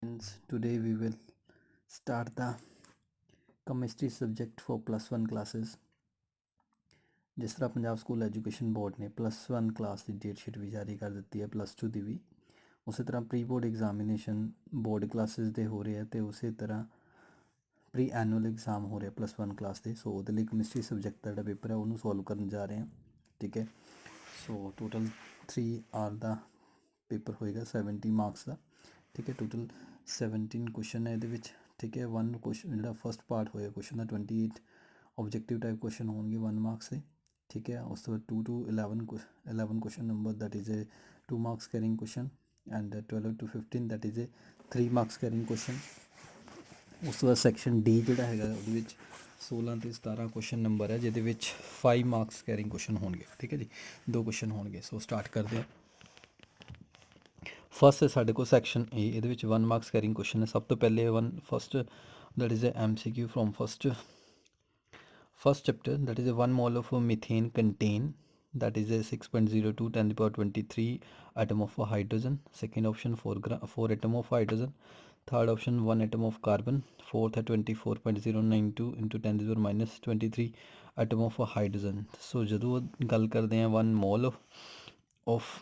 Friends, today we will start the chemistry subject for +1 classes। जिस तरह Punjab school education board ने +1 class की date sheet भी जारी कर दी है, +2 की भी उस तरह pre board examination board classes के हो रहे हैं, तो उस तरह प्री एनुअल एग्जाम हो रहे +1 क्लास के। सो वो केमिस्ट्री सबजैक्ट का जो पेपर है उन्होंने सॉल्व करने जा रहे हैं। ठीक है, सो टोटल 3 आर का पेपर होएगा 70 मार्क्स का। ठीक है, टोटल 17 क्वेश्चन है ये। ठीक है, 1 क्वेश्चन जो फर्स्ट पार्ट होएगा क्वेश्चन का 28 ऑब्जेक्टिव टाइप क्वेश्चन होंगे 1 मार्क्स से। ठीक है, उस तो बाद 2 to 11 question number that is a 2 marks carrying question and 12 to 15 that is A 3 marks carrying question. उस तो बाद सैक्शन डी जोड़ा है वो 16 to 17 क्वेश्चन नंबर है जिहदे विच 5 मार्क्स कैरिंग क्वेश्चन होंगे। ठीक है जी, 2 क्वेश्चन होंगे। सो स्टार्ट करते हैं। फर्स्ट है साढ़े को सैक्शन ए, ये 1 मार्क्स कैरिंग क्वेश्चन है। सब तो पहले first that is A MCQ from first chapter that is A 1 mole of methane contain that is A 6.02 10^23 atom of hydrogen। Second option 4 atom of hydrogen। Third option 1 atom of carbon। Fourth है 24.092 into 10^-23 atom of hydrogen। सो जो गल करते हैं 1 mole of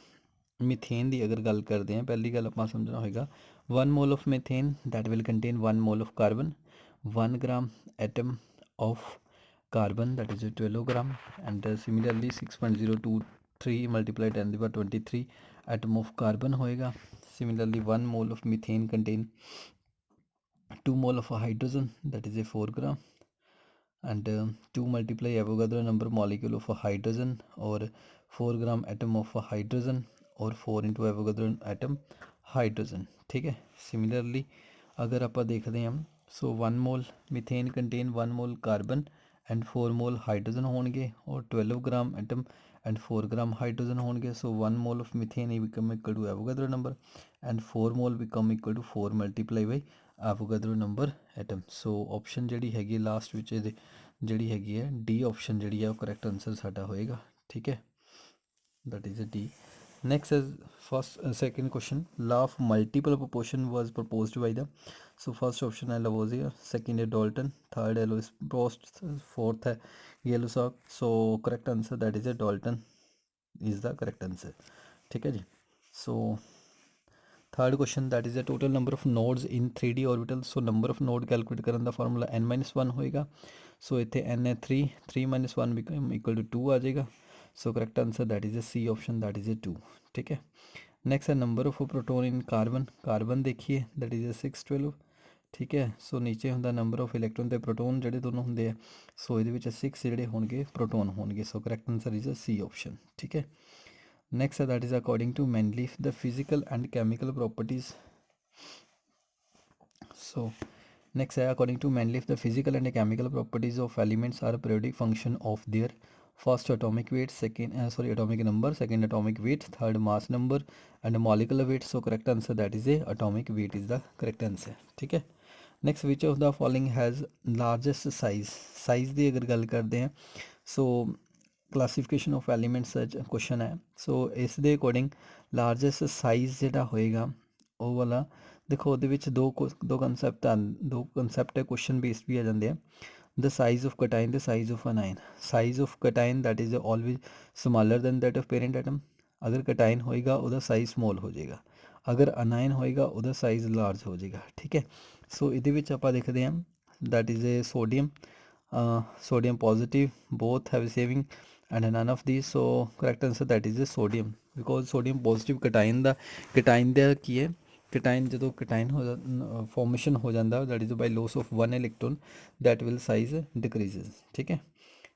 methane की अगर गल करते हैं, पहली गल आप समझना होगा 1 mole of methane that will contain 1 mole of carbon. 1 gram atom of carbon that is 12 gram and similarly 6.023 multiply 10^23 atom of carbon होएगा। Similarly 1 mole of methane contain 2 mole of hydrogen that is 4 gram and 2 multiply Avogadro number molecule of hydrogen और 4 ग्राम atom of hydrogen और 4 into Avogadro atom hydrogen. ठीक है, similarly अगर आप देखते हैं so 1 mole methane contain 1 mole carbon and 4 mole hydrogen होंगे और 12 gram atom and 4 gram hydrogen होंगे। सो 1 मोल ऑफ मीथेन ही become equal to Avogadro number and 4 mole become equal to 4 multiply by Avogadro number atom. So option जी हैगी last विच जी हैगी है D option जी है correct answer साडा होएगा। ठीक है, that is a D. Next is first second question law of multiple proportion was proposed by the. So first option है लवोजियर, सेकंड है डाल्टन, थर्ड है लुईस पोस्ट, फोर्थ है येलोसॉक। So correct answer that is a Dalton is the correct answer. ठीक है जी। So third question that is the total number of nodes in 3D orbital. So number of node calculate करने का formula n-1 होएगा। सो इतने n है 3, 3 - 1 become equal to 2 आ जाएगा। So correct answer that is a C option that is a 2। ठीक है, next है number of proton in carbon. Carbon देखिए दैट इज़ ए 612। ठीक है, सो नीचे होंगे नंबर ऑफ इलैक्ट्रॉन तो प्रोटोन जोड़े दोनों होंगे। सो ये 6 जोड़े होंगे प्रोटोन होंगे। So correct answer is a C option. ठीक है, नेक्स्ट है दैट इज़ अकॉर्डिंग टू मैनलीफ the physical and chemical properties. So next है अकॉर्डिंग टू मैनलीफ the physical and chemical properties of elements are periodic function of their first atomic weight, second atomic number, second atomic weight, third mass number and molecular weight. So correct answer that is a atomic weight is the correct answer. ठीक है, next which of the following has largest size. Size की अगर गल करते हैं सो classification of elements question है। सो इस दे according largest size जोड़ा होएगा वो वाला देखो वो दो कंसैप्ट है क्वेश्चन बेस्ड भी आ जाते हैं। The size of कटाइन the size of anion. Size of कटाइन that is always smaller than that of parent atom. अगर कटाइन होएगा उसका साइज स्मॉल हो जाएगा, अगर अनाइन होएगा उसका साइज लार्ज हो जाएगा। ठीक है, सो ये आप देखते हैं that is a sodium, sodium positive both have saving and none of this. So correct answer that is a sodium because sodium positive cation का की है कटाइन जो कटाइन हो फॉर्मेशन हो जाता that is by loss of 1 electron that will size decreases. ठीक है,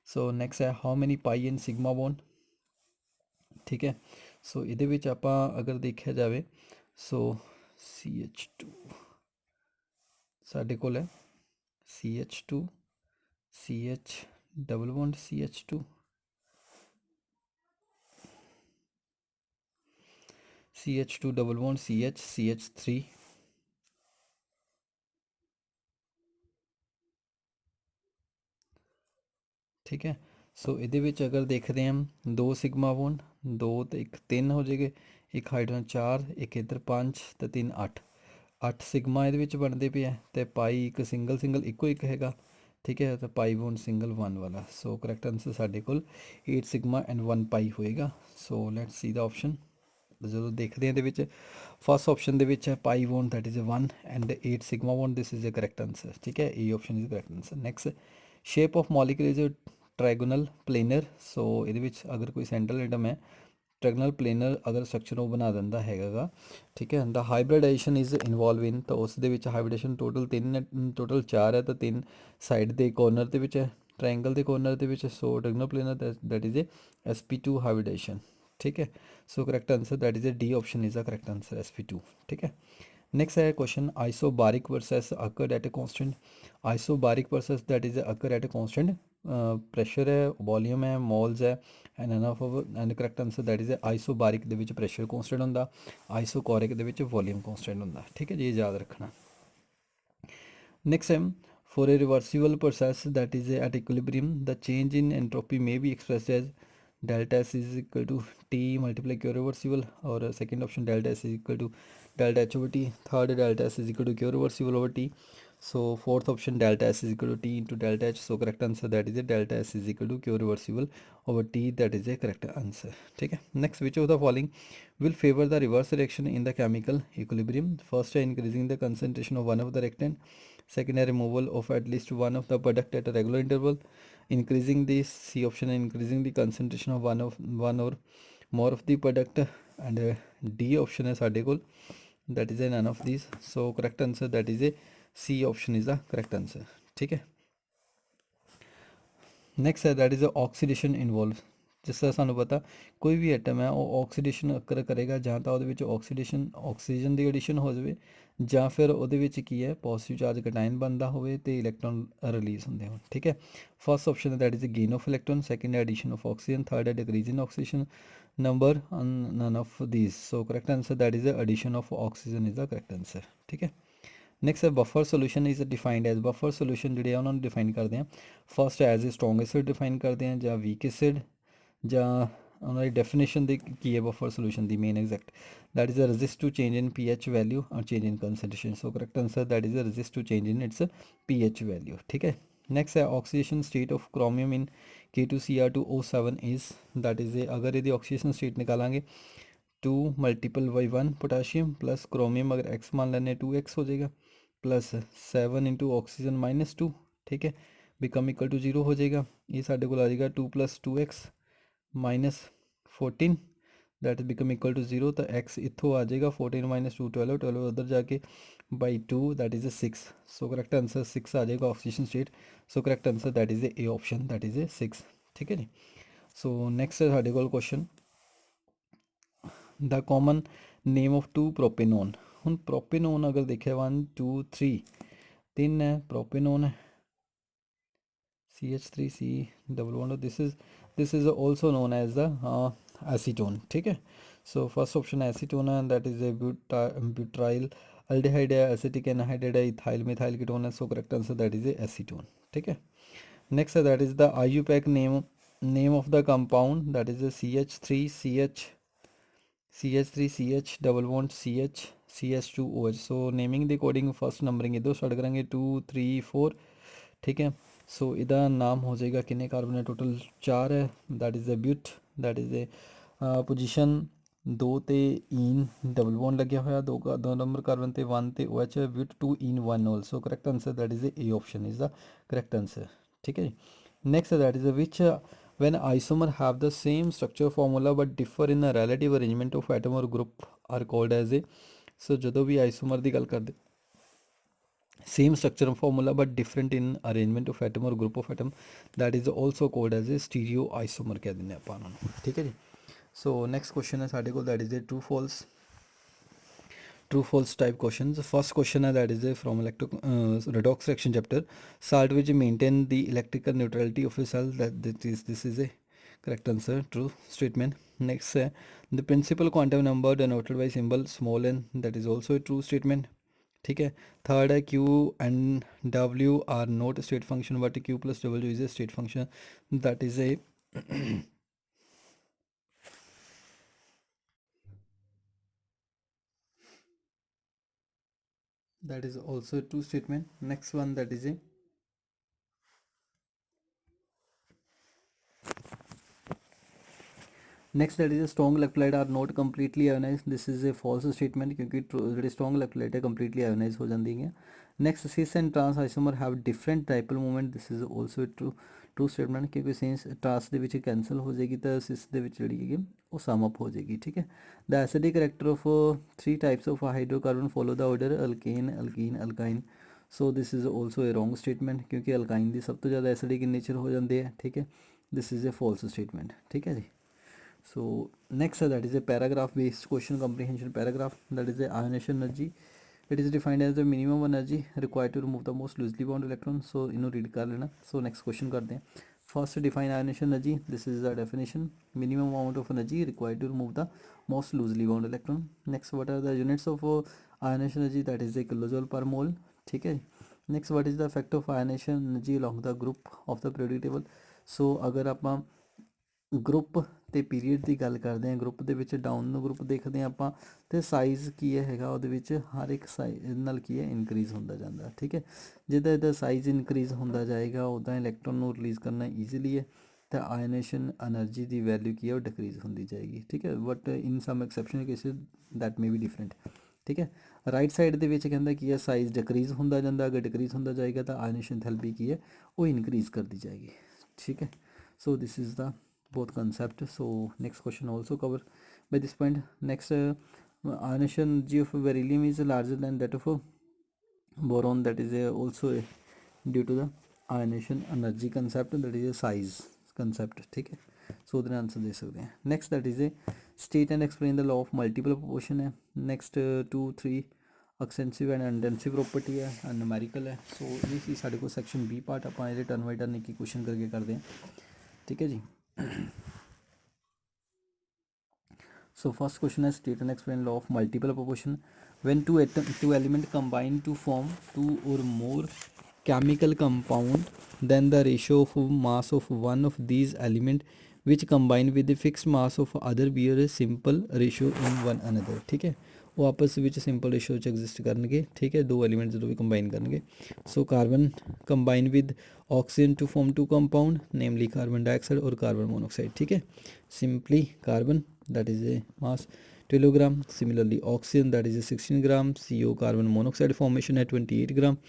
सो next है how many pi in sigma bond. ठीक है, सो ये आप अगर देखा जाए सो CH2 साढ़े को है CH2 CH double bond CH2 CH2 double bond CH CH3। ठीक है, सो ये अगर देखते हैं 2 सिग्मा बॉन्ड 2 तो 1 3 हो जाएगा, एक हाइड्रोजन 4, एक इधर 5 तो 3 8। 8 ਸਿਗਮਾ ਇਹਦੇ ਵਿੱਚ ਬਣਦੇ ਪਏ ਹੈ ਤੇ ਪਾਈ ਇੱਕ ਸਿੰਗਲ ਇੱਕੋ ਇੱਕ ਹੈਗਾ, ਠੀਕ ਹੈ। ਤਾਂ ਪਾਈ ਬੋਂਡ ਸਿੰਗਲ 1 ਵਾਲਾ, ਸੋ ਕਰੈਕਟ ਆਂਸਰ ਸਾਡੇ ਕੋਲ 8 ਸਿਗਮਾ ਐਂਡ 1 ਪਾਈ ਹੋਏਗਾ। So let's see the option. ਜਦੋਂ ਦੇਖਦੇ ਹਾਂ ਇਹਦੇ ਵਿੱਚ ਫਸਟ ਆਪਸ਼ਨ ਦੇ ਵਿੱਚ ਹੈ pi bond that is 1 and 8 sigma bond, this is a correct answer, ਠੀਕ ਹੈ। ਇਹ option is correct answer. Next, shape of molecule is trigonal planar. So ਇਹਦੇ ਵਿੱਚ ਅਗਰ ਕੋਈ ਸੈਂਟਰਲ ਐਟਮ ਹੈ ਟ੍ਰਾਇਗੋਨਲ ਪਲੇਨਰ ਅਗਰ ਸਟਰਕਚਰ ਉਹ ਬਣਾ ਦਿੰਦਾ ਹੈਗਾ ਗਾ, ਠੀਕ ਹੈ। ਦਾ ਹਾਈਬ੍ਰਿਡਾਈਜੇਸ਼ਨ ਇਜ਼ ਇਨਵੋਲਵ ਇਨ, ਤਾਂ ਉਸ ਦੇ ਵਿੱਚ ਹਾਈਬ੍ਰਿਡੇਸ਼ਨ ਟੋਟਲ 4 ਹੈ, ਤਾਂ 3 ਸਾਈਡ ਦੇ ਕੋਰਨਰ ਦੇ ਵਿੱਚ ਹੈ, ਟ੍ਰਾਇੰਗਲ ਦੇ ਕੋਰਨਰ ਦੇ ਵਿੱਚ। ਸੋ ਟ੍ਰਾਇਗੋਨਲ planner that is A sp2 hybridisation, ਠੀਕ ਹੈ। So correct answer that is a D option is the correct answer sp2, ਠੀਕ ਹੈ। नेक्स्ट है question isobaric process occur at a constant. Isobaric process that is occur at a constant pressure है, volume है, moles है and enough and correct answer that is isobaric दे विच pressure constant होंदा, isochoric दे विच वॉल्यूम कांस्टेंट होंदा, ठीक है जी, याद रखना। नेक्स्ट है for A reversible process that is at equilibrium the change in entropy may be expressed as delta S is equal to T multiply Q reversible, और second option delta S is equal to delta H over T, third delta S is equal to Q reversible over T, so fourth option delta S is equal to T into delta H. So correct answer that is a delta S is equal to Q reversible over T, that is A correct answer, ठीक है। Next, which of the following will favor the reverse reaction in the chemical equilibrium? First है increasing the concentration of one of the reactant, second है removal of at least one of the product at a regular interval, increasing the C option increasing the concentration of one or more of the product, and D option है साढ़े कोल that is a none of these, so correct answer that is a C option is the correct answer, ठीक है। Next ਹੈ that is oxidation involve. ਜਿਸ ਤਰ੍ਹਾਂ ਸਾਨੂੰ ਪਤਾ ਕੋਈ ਵੀ ਐਟਮ ਹੈ ਉਹ ਆਕਸੀਡੇਸ਼ਨ ਅਕਰ ਕਰੇਗਾ, ਜਾਂ ਤਾਂ ਉਹਦੇ ਵਿੱਚ ਆਕਸੀਜਨ ਦੀ ਐਡੀਸ਼ਨ ਹੋ ਜਾਵੇ, ਜਾਂ ਫਿਰ ਉਹਦੇ ਵਿੱਚ ਕੀ ਹੈ ਪੋਜ਼ਿਟਿਵ ਚਾਰਜ ਕਟਾਇਨ ਬਣਦਾ ਹੋਵੇ ਤੇ ਇਲੈਕਟ੍ਰੋਨ ਰਿਲੀਜ਼ ਹੁੰਦੇ ਹੋਣ, ਠੀਕ ਹੈ। ਫਸਟ ਆਪਸ਼ਨ ਹੈ that is gain of electron, second ਹੈ ਐਡੀਸ਼ਨ ਆਫ ਆਕਸੀਜਨ, ਥਰਡ ਹੈ decrease in oxygen number, none of these, so correct answer that is the addition of oxygen is the correct answer, ठीक है। Next है buffer solution is defined as, buffer solution ਜਿਹੜੇ ਆ ਉਹਨਾਂ ਨੂੰ define ਕਰਦੇ ਆ first as a strong acid define ਕਰਦੇ ਆ, ਜਾਂ ਵੀਕ ਐਸਿਡ, ਜਾਂ ਉਹਨਾਂ ਦੀ ਡੈਫੀਨੇਸ਼ਨ ਦੇ ਕੀ ਹੈ buffer solution the main exact, that is a resist to change in pH value or change in concentration, so correct answer that is a resist to change in its pH value, ठीक है। Next है oxidation state of chromium in K2Cr2O7 is, that is a अगर यदि oxidation state निकालेंगे 2 multiple by 1 potassium plus chromium अगर x मान लेने 2x हो जाएगा, प्लस 7 इंटू ऑक्सीजन -2, ठीक है, बिकम इक्वल टू 0 हो जाएगा। ये साढ़े को आ जाएगा 2 + 2x -14 that become equal to 0, तो x इतों आ जाएगा 14 - 2 12, 12 उधर जाके by 2 that is A 6, so correct answer 6 आ जाएगा oxygen state, so correct answer that is a option that is ए 6, ठीक है जी। सो नैक्सट है साढ़े को question the common name of 2 propanone. हम प्रोपेनोन अगर देखे 1 2 3 3 है प्रोपेनोन है CH3C double bond, this is also known as the acetone, ठीक है। सो फर्स्ट ऑप्शन एसीटोन है that is a butyl aldehyde है, एसिटिक एनहाइड्राइड है, इथाइल मिथाइल कीटोन है, so correct answer that is a acetone, ठीक है। Next है that is the IUPAC name of the compound that is CH3CH double bond CH2OH, so naming the according first numbering इधर start करेंगे 2 3 4, ठीक है। सो इधर नाम हो जाएगा किन्ने कार्बन है टोटल 4 है, that is a but, that is a position 2 ते इन डबल बॉन्ड लगे हुआ 2 नंबर कार्बन ते 1 ते OH है, but 2 in 1 also correct answer that is a option is the correct answer, ठीक है जी। Next that is which when isomer have the same structure formula but differ in the relative arrangement of atom or group are called as a, so ਜਦੋਂ ਵੀ ਆਈਸੋਮਰ ਦੀ ਗੱਲ ਕਰਦੇ same structure formula but different in arrangement of atom or group of atom, that is also called as a stereoisomer कह देंगे अपन उन्होंने, ठीक है जी। So next question है साढ़े को that is a true false type question. First question that that is ए फ्रॉम redox reaction chapter, salt which maintain the electrical neutrality of a cell, that this is a correct answer, true statement। next है the principal quantum number denoted by symbol small n, that is also a true statement, ठीक है। Third है Q and W are not state function but Q + W is a state function, that is a that is also a true statement. Next one, that is a next, that is a strong electrolyte are not completely ionized. This is a false statement क्योंकि ਜਿਹੜੇ strong electrolyte है completely ionized हो ਜਾਂਦੀ है. Next, cis and trans isomer have different dipole moment. This is also a true statement क्योंकि cis trans ਦੇ ਵਿੱਚ cancel ਹੋ ਜਾਏਗੀ ਤਾਂ cis ਦੇ ਵਿੱਚ ਜਿਹੜੀ ਹੈਗੀ ਉਹ sum up ਹੋ ਜਾਏਗੀ. ठीक है. The acidic character of three types of hydrocarbon follow the order alkane, alkene, alkyne. So this is also a wrong statement क्योंकि alkyne ਦੀ ਸਭ ਤੋਂ ਜ਼ਿਆਦਾ acidic in nature ਹੋ ਜਾਂਦੇ ਹੈ. ठीक है. This is a false statement. ठीक है जी. So next, that is a paragraph based question comprehension paragraph. That is the ionization energy. It is defined as the minimum energy required to remove the most loosely bound electron. So इन्हों read कर लेना. So next question करते हैं. First, define ionization energy. This is the definition: minimum amount of energy required to remove the most loosely bound electron. Next, what are the units of ionization energy? That is a kilojoule per mole. ठीक है. Next, what is the effect of ionization energy along the group of the periodic table? So अगर आप group ਤੇ period ਦੀ ਗੱਲ ਕਰਦੇ ਹਾਂ, group ਦੇ ਵਿੱਚ ਡਾਊਨ ਨੂੰ ਗਰੁੱਪ ਦੇਖਦੇ ਹਾਂ ਆਪਾਂ, ਤੇ ਸਾਈਜ਼ ਕੀ ਹੈਗਾ ਉਹਦੇ ਵਿੱਚ ਹਰ ਇੱਕ ਸਾਈਜ਼ ਨਾਲ ਕੀ ਹੈ ਇਨਕਰੀਜ਼ ਹੁੰਦਾ ਜਾਂਦਾ. ਠੀਕ ਹੈ. ਜਿੱਦਾਂ ਜਿੱਦਾਂ ਸਾਈਜ਼ ਇਨਕਰੀਜ਼ ਹੁੰਦਾ ਜਾਏਗਾ ਉੱਦਾਂ ਇਲੈਕਟ੍ਰੋਨ ਨੂੰ ਰਿਲੀਜ਼ ਕਰਨਾ ਈਜ਼ੀਲੀ ਹੈ ਤਾਂ ਆਇਨੇਸ਼ਨ એનર્ਜੀ ਦੀ ਵੈਲਿਊ ਕੀ ਹੈ ਉਹ ਡਿਕਰੀਜ਼ ਹੁੰਦੀ ਜਾਏਗੀ. ਠੀਕ ਹੈ. But in some exceptional cases that may be different. ਠੀਕ ਹੈ. ਰਾਈਟ ਸਾਈਡ ਦੇ ਵਿੱਚ ਕਹਿੰਦਾ ਕੀ ਹੈ ਸਾਈਜ਼ ਡਿਕਰੀਜ਼ ਹੁੰਦਾ ਜਾਂਦਾ, ਅਗਰ ਡਿਕਰੀਜ਼ ਹੁੰਦਾ ਜਾਏਗਾ ਤਾਂ ਆਇਨੇਸ਼ਨ ਥੈਰੇਪੀ ਕੀ ਹੈ ਉਹ ਇਨਕਰੀਜ਼ ਕਰਦੀ ਜਾਏਗੀ. ਠੀਕ ਹੈ. So this is the both concept. So next question also cover by this point. Next, ionization energy of beryllium is larger than that of boron. That is also due to the ionization energy concept, that is a size concept. ठीक है. So then answer दे सकते हैं. Next, that is a state and explain the law of multiple proportion है. Next 2 3 extensive and intensive property है and numerical है. सो ये सी साढ़े को सैक्शन बी पार्ट आप टर्न बाई टर्न एक क्वेश्चन करके करते हैं. ठीक है जी. So first question is state and explain law of multiple proportion. When two element combine to form two or more chemical compound, then the ratio of mass of one of these element which combine with the fixed mass of other bear a simple ratio in one another. ठीक है. वो आपस ਵਿੱਚ simple ratio 'ਚ exist ਕਰਨਗੇ. ਠੀਕ ਹੈ. ਦੋ ਐਲੀਮੈਂਟ ਜਦੋਂ ਵੀ ਕੰਬਾਈਨ ਕਰਨਗੇ. So carbon combine with oxygen to form two compound namely carbon dioxide और कार्बन मोनोऑक्साइड. ठीक है. Simply carbon that is a mass 12 gram. Similarly oxygen that is a 16 gram. CO carbon monoxide formation at 28 gram.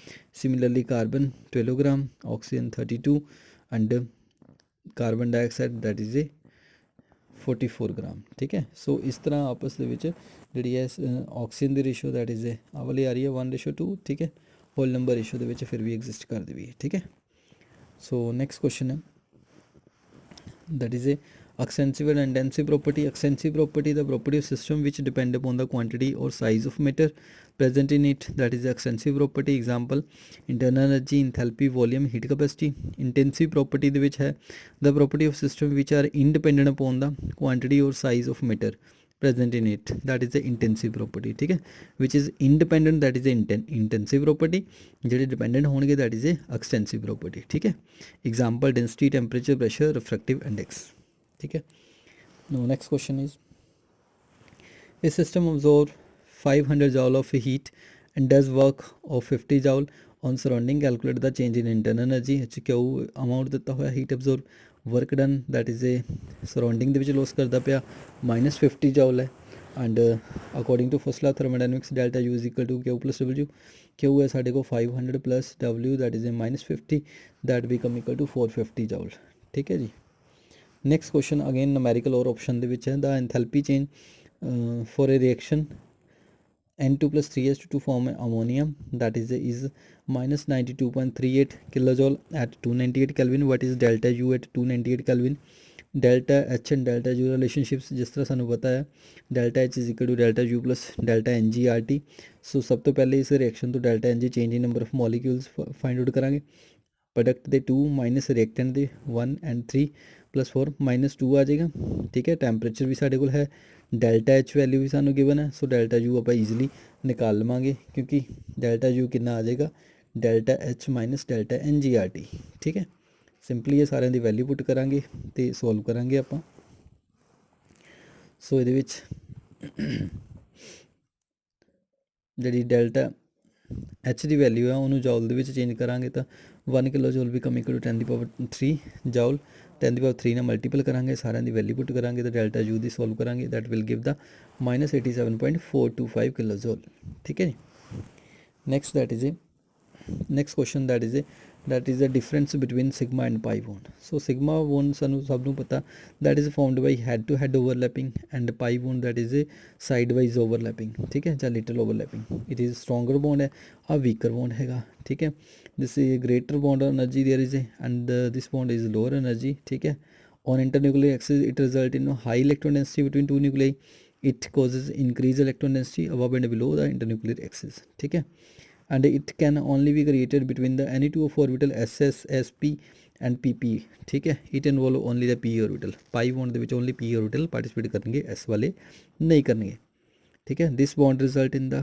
Similarly carbon 12 gram, oxygen 32 and carbon dioxide that is a 44 gram. ठीक है. सो इस तरह आपस ਦੇ ਵਿੱਚ ਜਿਹੜੀ ਹੈ oxygen the ratio that is ਆ ਵਾਲੀ ਆ ਰਹੀ ਹੈ 1:2. ਠੀਕ ਹੈ. ਹੋਲ ਨੰਬਰ ਰੇਸ਼ੋ ਦੇ ਵਿੱਚ ਫਿਰ ਵੀ ਐਗਜ਼ਿਸਟ ਕਰਦੀ ਵੀ ਹੈ. ਠੀਕ ਹੈ. So next question है that is a extensive and intensive property. Extensive property, the property of system which depend upon the quantity or size of matter present in it, that is the extensive property. Example internal energy, enthalpy, volume, heat capacity. Intensive property ਦੇ ਵਿੱਚ ਹੈ the property of system which are independent upon the quantity or size of matter present in it, that is the intensive property. ठीक है. which is independent, that is the intensive property. ਜਿਹੜੇ dependent ਹੋਣਗੇ that is a extensive property. ठीक है. example density, temperature, pressure, refractive index. ठीक है. now next question is a system absorbs 500 joule of heat and does work of 50 joule on surrounding. calculate the change in internal energy. HQ amount ਦਿੱਤਾ ਹੋਇਆ heat absorb work done that is A surrounding ਦੇ ਵਿੱਚ loss ਕਰਦਾ ਪਿਆ -50 Joule ਹੈ and according to first law thermodynamics delta U is equal to Q plus W. Q ਹੈ ਸਾਡੇ ਕੋਲ 500 plus W that is a -50 that become equal to 450 joule. ਠੀਕ ਹੈ ਜੀ. ਨੈਕਸਟ ਕੁਐਸਚਨ ਅਗੇਨ ਨੁਮੈਰੀਕਲ ਔਰ ਆਪਸ਼ਨ ਦੇ ਵਿੱਚ ਹੈ the enthalpy change for a reaction N2 plus 3s2 form ammonia that is minus 92.38 kilojoule at 298 Kelvin. What is delta U at 298 Kelvin? delta H and delta U relationships जिस तरह सानू पता है delta H is equal to delta U plus delta NgRT. सो सब तो पहले इस reaction तो delta Ng change in number of molecules find out करांगे. प्रोडक्ट दे 2 माइनस रिएक्टेंट दे 1 एंड 3 प्लस 4 -2 आ जाएगा. ठीक है. टैंपरेचर भी साढ़े कोल है. डेल्टा एच वैल्यू भी सानू गिवन है. सो डेल्टा यू आप ईजिली निकाल लवांगे क्योंकि डेल्टा यू कितना आ जाएगा delta H minus delta NgRT. ठीक है. सिंपली ये सारे की वैल्यू पुट करांगे तो सॉल्व करांगे आप. सो ये जी डेल्टा एच की वैल्यू है उन्होंने जॉल दे विच चेंज करांगे तो 1 kilo joule become equal to 10⁻³ joule 10⁻³ ਨਾਲ मल्टीपल करांगे सारिਆਂ ਦੀ वैल्यू पुट करांगे तो डेल्टा यू दी सॉल्व करांगे that will give the -87.425 kilo joule. ठीक है जी। Next that is a next question that is the difference between sigma and pi bond. So sigma bond ਸਾਨੂੰ ਸਭ ਨੂੰ ਪਤਾ that is formed by head to head overlapping and pi bond that is a sidewise overlapping। ठीक है ਜਾਂ little overlapping। it is stronger bond है ਆ weaker bond ਹੈਗਾ। ठीक है this is greater bond energy there is a and this bond is lower energy। ठीक है on internuclear axis it result in high electron density between two nuclei, it causes increased electron density above and below the internuclear axis। ठीक है and it can only be created between the any two of orbital SS, SP and PP। ठीक है it involve only the p orbital। pi bond ਦੇ ਵਿੱਚ only p orbital participate ਕਰਨਗੇ s ਵਾਲੇ नहीं ਕਰਨਗੇ। ठीक है this bond result in the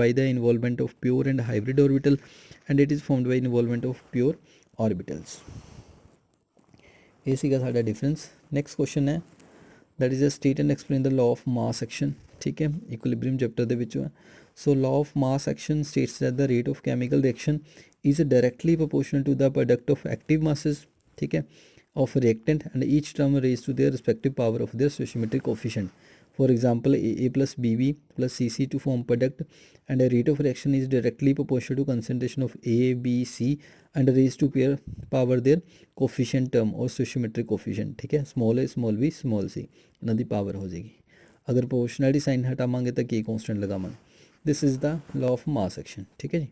by the involvement of pure and hybrid orbital and it is formed by involvement of pure orbitals। ਇਹ ਸੀਗਾ ਸਾਡਾ डिफरेंस। नेक्स्ट क्वेश्चन है that is a state and explain the law of mass action। ठीक है equilibrium chapter ਦੇ ਵਿੱਚੋਂ ਹੈ। So law of mass action states that the rate of chemical reaction is directly proportional to the product of active masses, ठीक है, of reactant and each term raised to their respective power of their stoichiometric coefficient। For example, AA plus BB plus CC to form product and a rate of reaction is directly proportional to concentration of A, B, C and raised to pair power their coefficient term or stoichiometric coefficient। ठीक है small a small b small c ਇਹਨਾਂ ਦੀ power ਹੋ ਜਾਏਗੀ। अगर proportionality sign हटावांगे तो के constant लगावांगे। This is the law of mass action. ठीक है जी।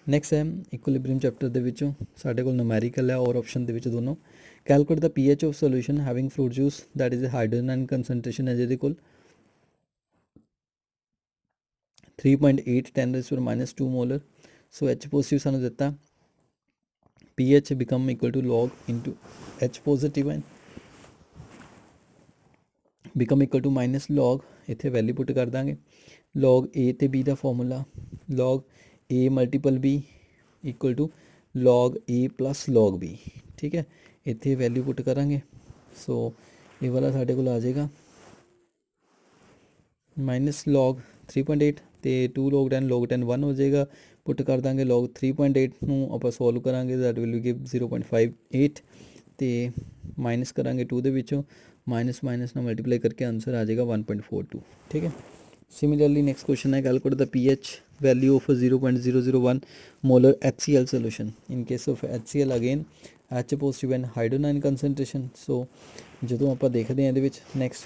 नैक्सट है इक्विलिब्रियम चैप्टर के विचों साढ़े कोल न्यूमेरिकल है और ऑप्शन के दोनों। Calculate the pH of solution having fruit juice that is hydrogen and concentration है जिहदे कोल 3.8 10⁻² मोलर। सो H पॉजिटिव सानू दिता pH become equal to log into H positive and become equal to minus log इत्थे value put कर देंगे log a तो B का formula log a multiple B equal to log a plus log B. ठीक है इत्थे value put करांगे सो ये वाला साढ़े को आ जाएगा माइनस लॉग 3.8 तो 2 log 10 1 हो जाएगा पुट कर देंगे log 3.8 नूं आपां सॉल्व करांगे दैट विल गिव 0.58 तो माइनस करांगे 2 दे विचों माइनस माइनस ना मल्टीप्लाई करके आंसर आ जाएगा 1.42। ठीक है सिमिलरली नेक्स्ट क्वेश्चन है calculate the pH value of 0.001 molar HCl solution in case of HCl again H positive and hydrogen ion concentration. So जो आप देखते हैं ये next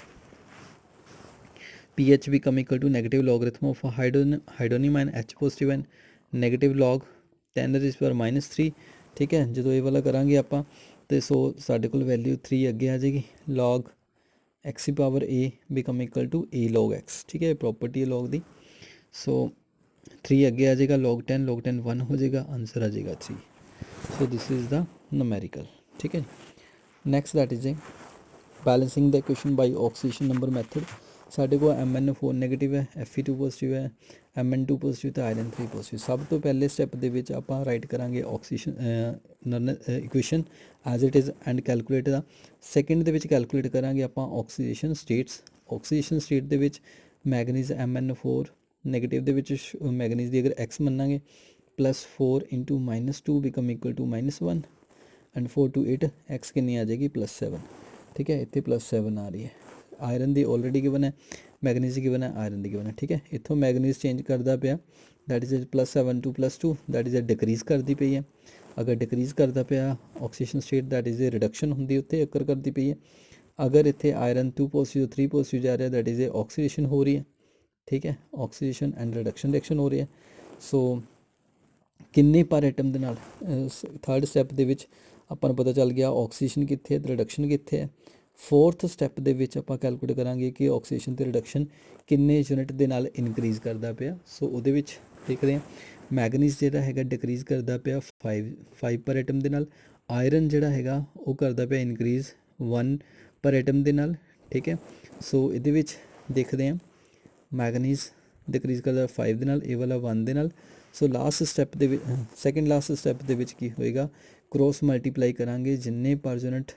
pH become equal to negative logarithm of hydronium ion H positive and negative log 10⁻³ ठीक है जो ये वाला करांगे आप तो सो साढ़े को वैल्यू 3 अगे आ जाएगी लॉग एक्स की power a become equal to a log x. ठीक है प्रॉपर्टी है लॉग दी सो 3 अगे आ जाएगा log 10 1 हो जाएगा आंसर आ जाएगा 3। So this is the numerical. ठीक है next that is a balancing the equation by oxidation number method. साढ़े को MnO4 नैगेटिव है Fe2 पॉजिटिव है Mn2 पॉजिटिव तो आयरन 3 पॉजिटिव। सब तो पहले स्टैप के आप राइट करांगे oxidation equation as it is and calculate the second के कैलकुलेट करांगे आप ऑक्सीडेशन स्टेट्स। ऑक्सीडेशन स्टेट के मैगनीज MnO4 नैगेटिव के मैगनीज की अगर एक्स मनांगे +4 × -2 become equal to -1 and 4 to 8 X कितनी आ जाएगी +7। ठीक है इतने +7 आ रही है आयरन की ऑलरेडी गिवन है मैगनीज की गिवन है आयरन की गिवन है। ठीक है इतों मैगनीज चेंज करता पाया that is +7 to +2 that is decrease करती पई है। अगर डिक्रीज़ करता पाया oxidation state that is reduction होंगी उत्थे अकर करती पई है। अगर इतने आयरन 2 पॉजिटिव 3 पॉजिटिव जा रहा है दैट इज़ ऑक्सीडेशन हो रही है। ठीक है ऑक्सीडेशन एंड रिडक्शन रिएक्शन हो रही है। सो किन्ने पर एटम के नाल थर्ड स्टैप के अपन पता चल गया ऑक्सीडेशन कित्थे है रिडक्शन कित्थे है। फोर्थ स्टैप के आप कैलकुलेट करांगे कि ऑक्सीडेशन तो रिडक्शन किन्ने यूनिट के नाल इनक्रीज़ करता पाया। सो उहदे विच देखते हैं मैगनीज जिहड़ा हैगा डिक्रीज़ करता पाया 5 पर एटम के नाल आयरन जिहड़ा हैगा वो करता पाया इनक्रीज़ 1 पर एटम के नाल। ठीक है सो इहदे विच देखते हैं मैगनीज डिक्रीज़ करता 5 के नाल ये वाला 1 के नाल। So last step second last step के की होएगा क्रॉस मल्टीप्लाई करांगे जिन्ने पर यूनिट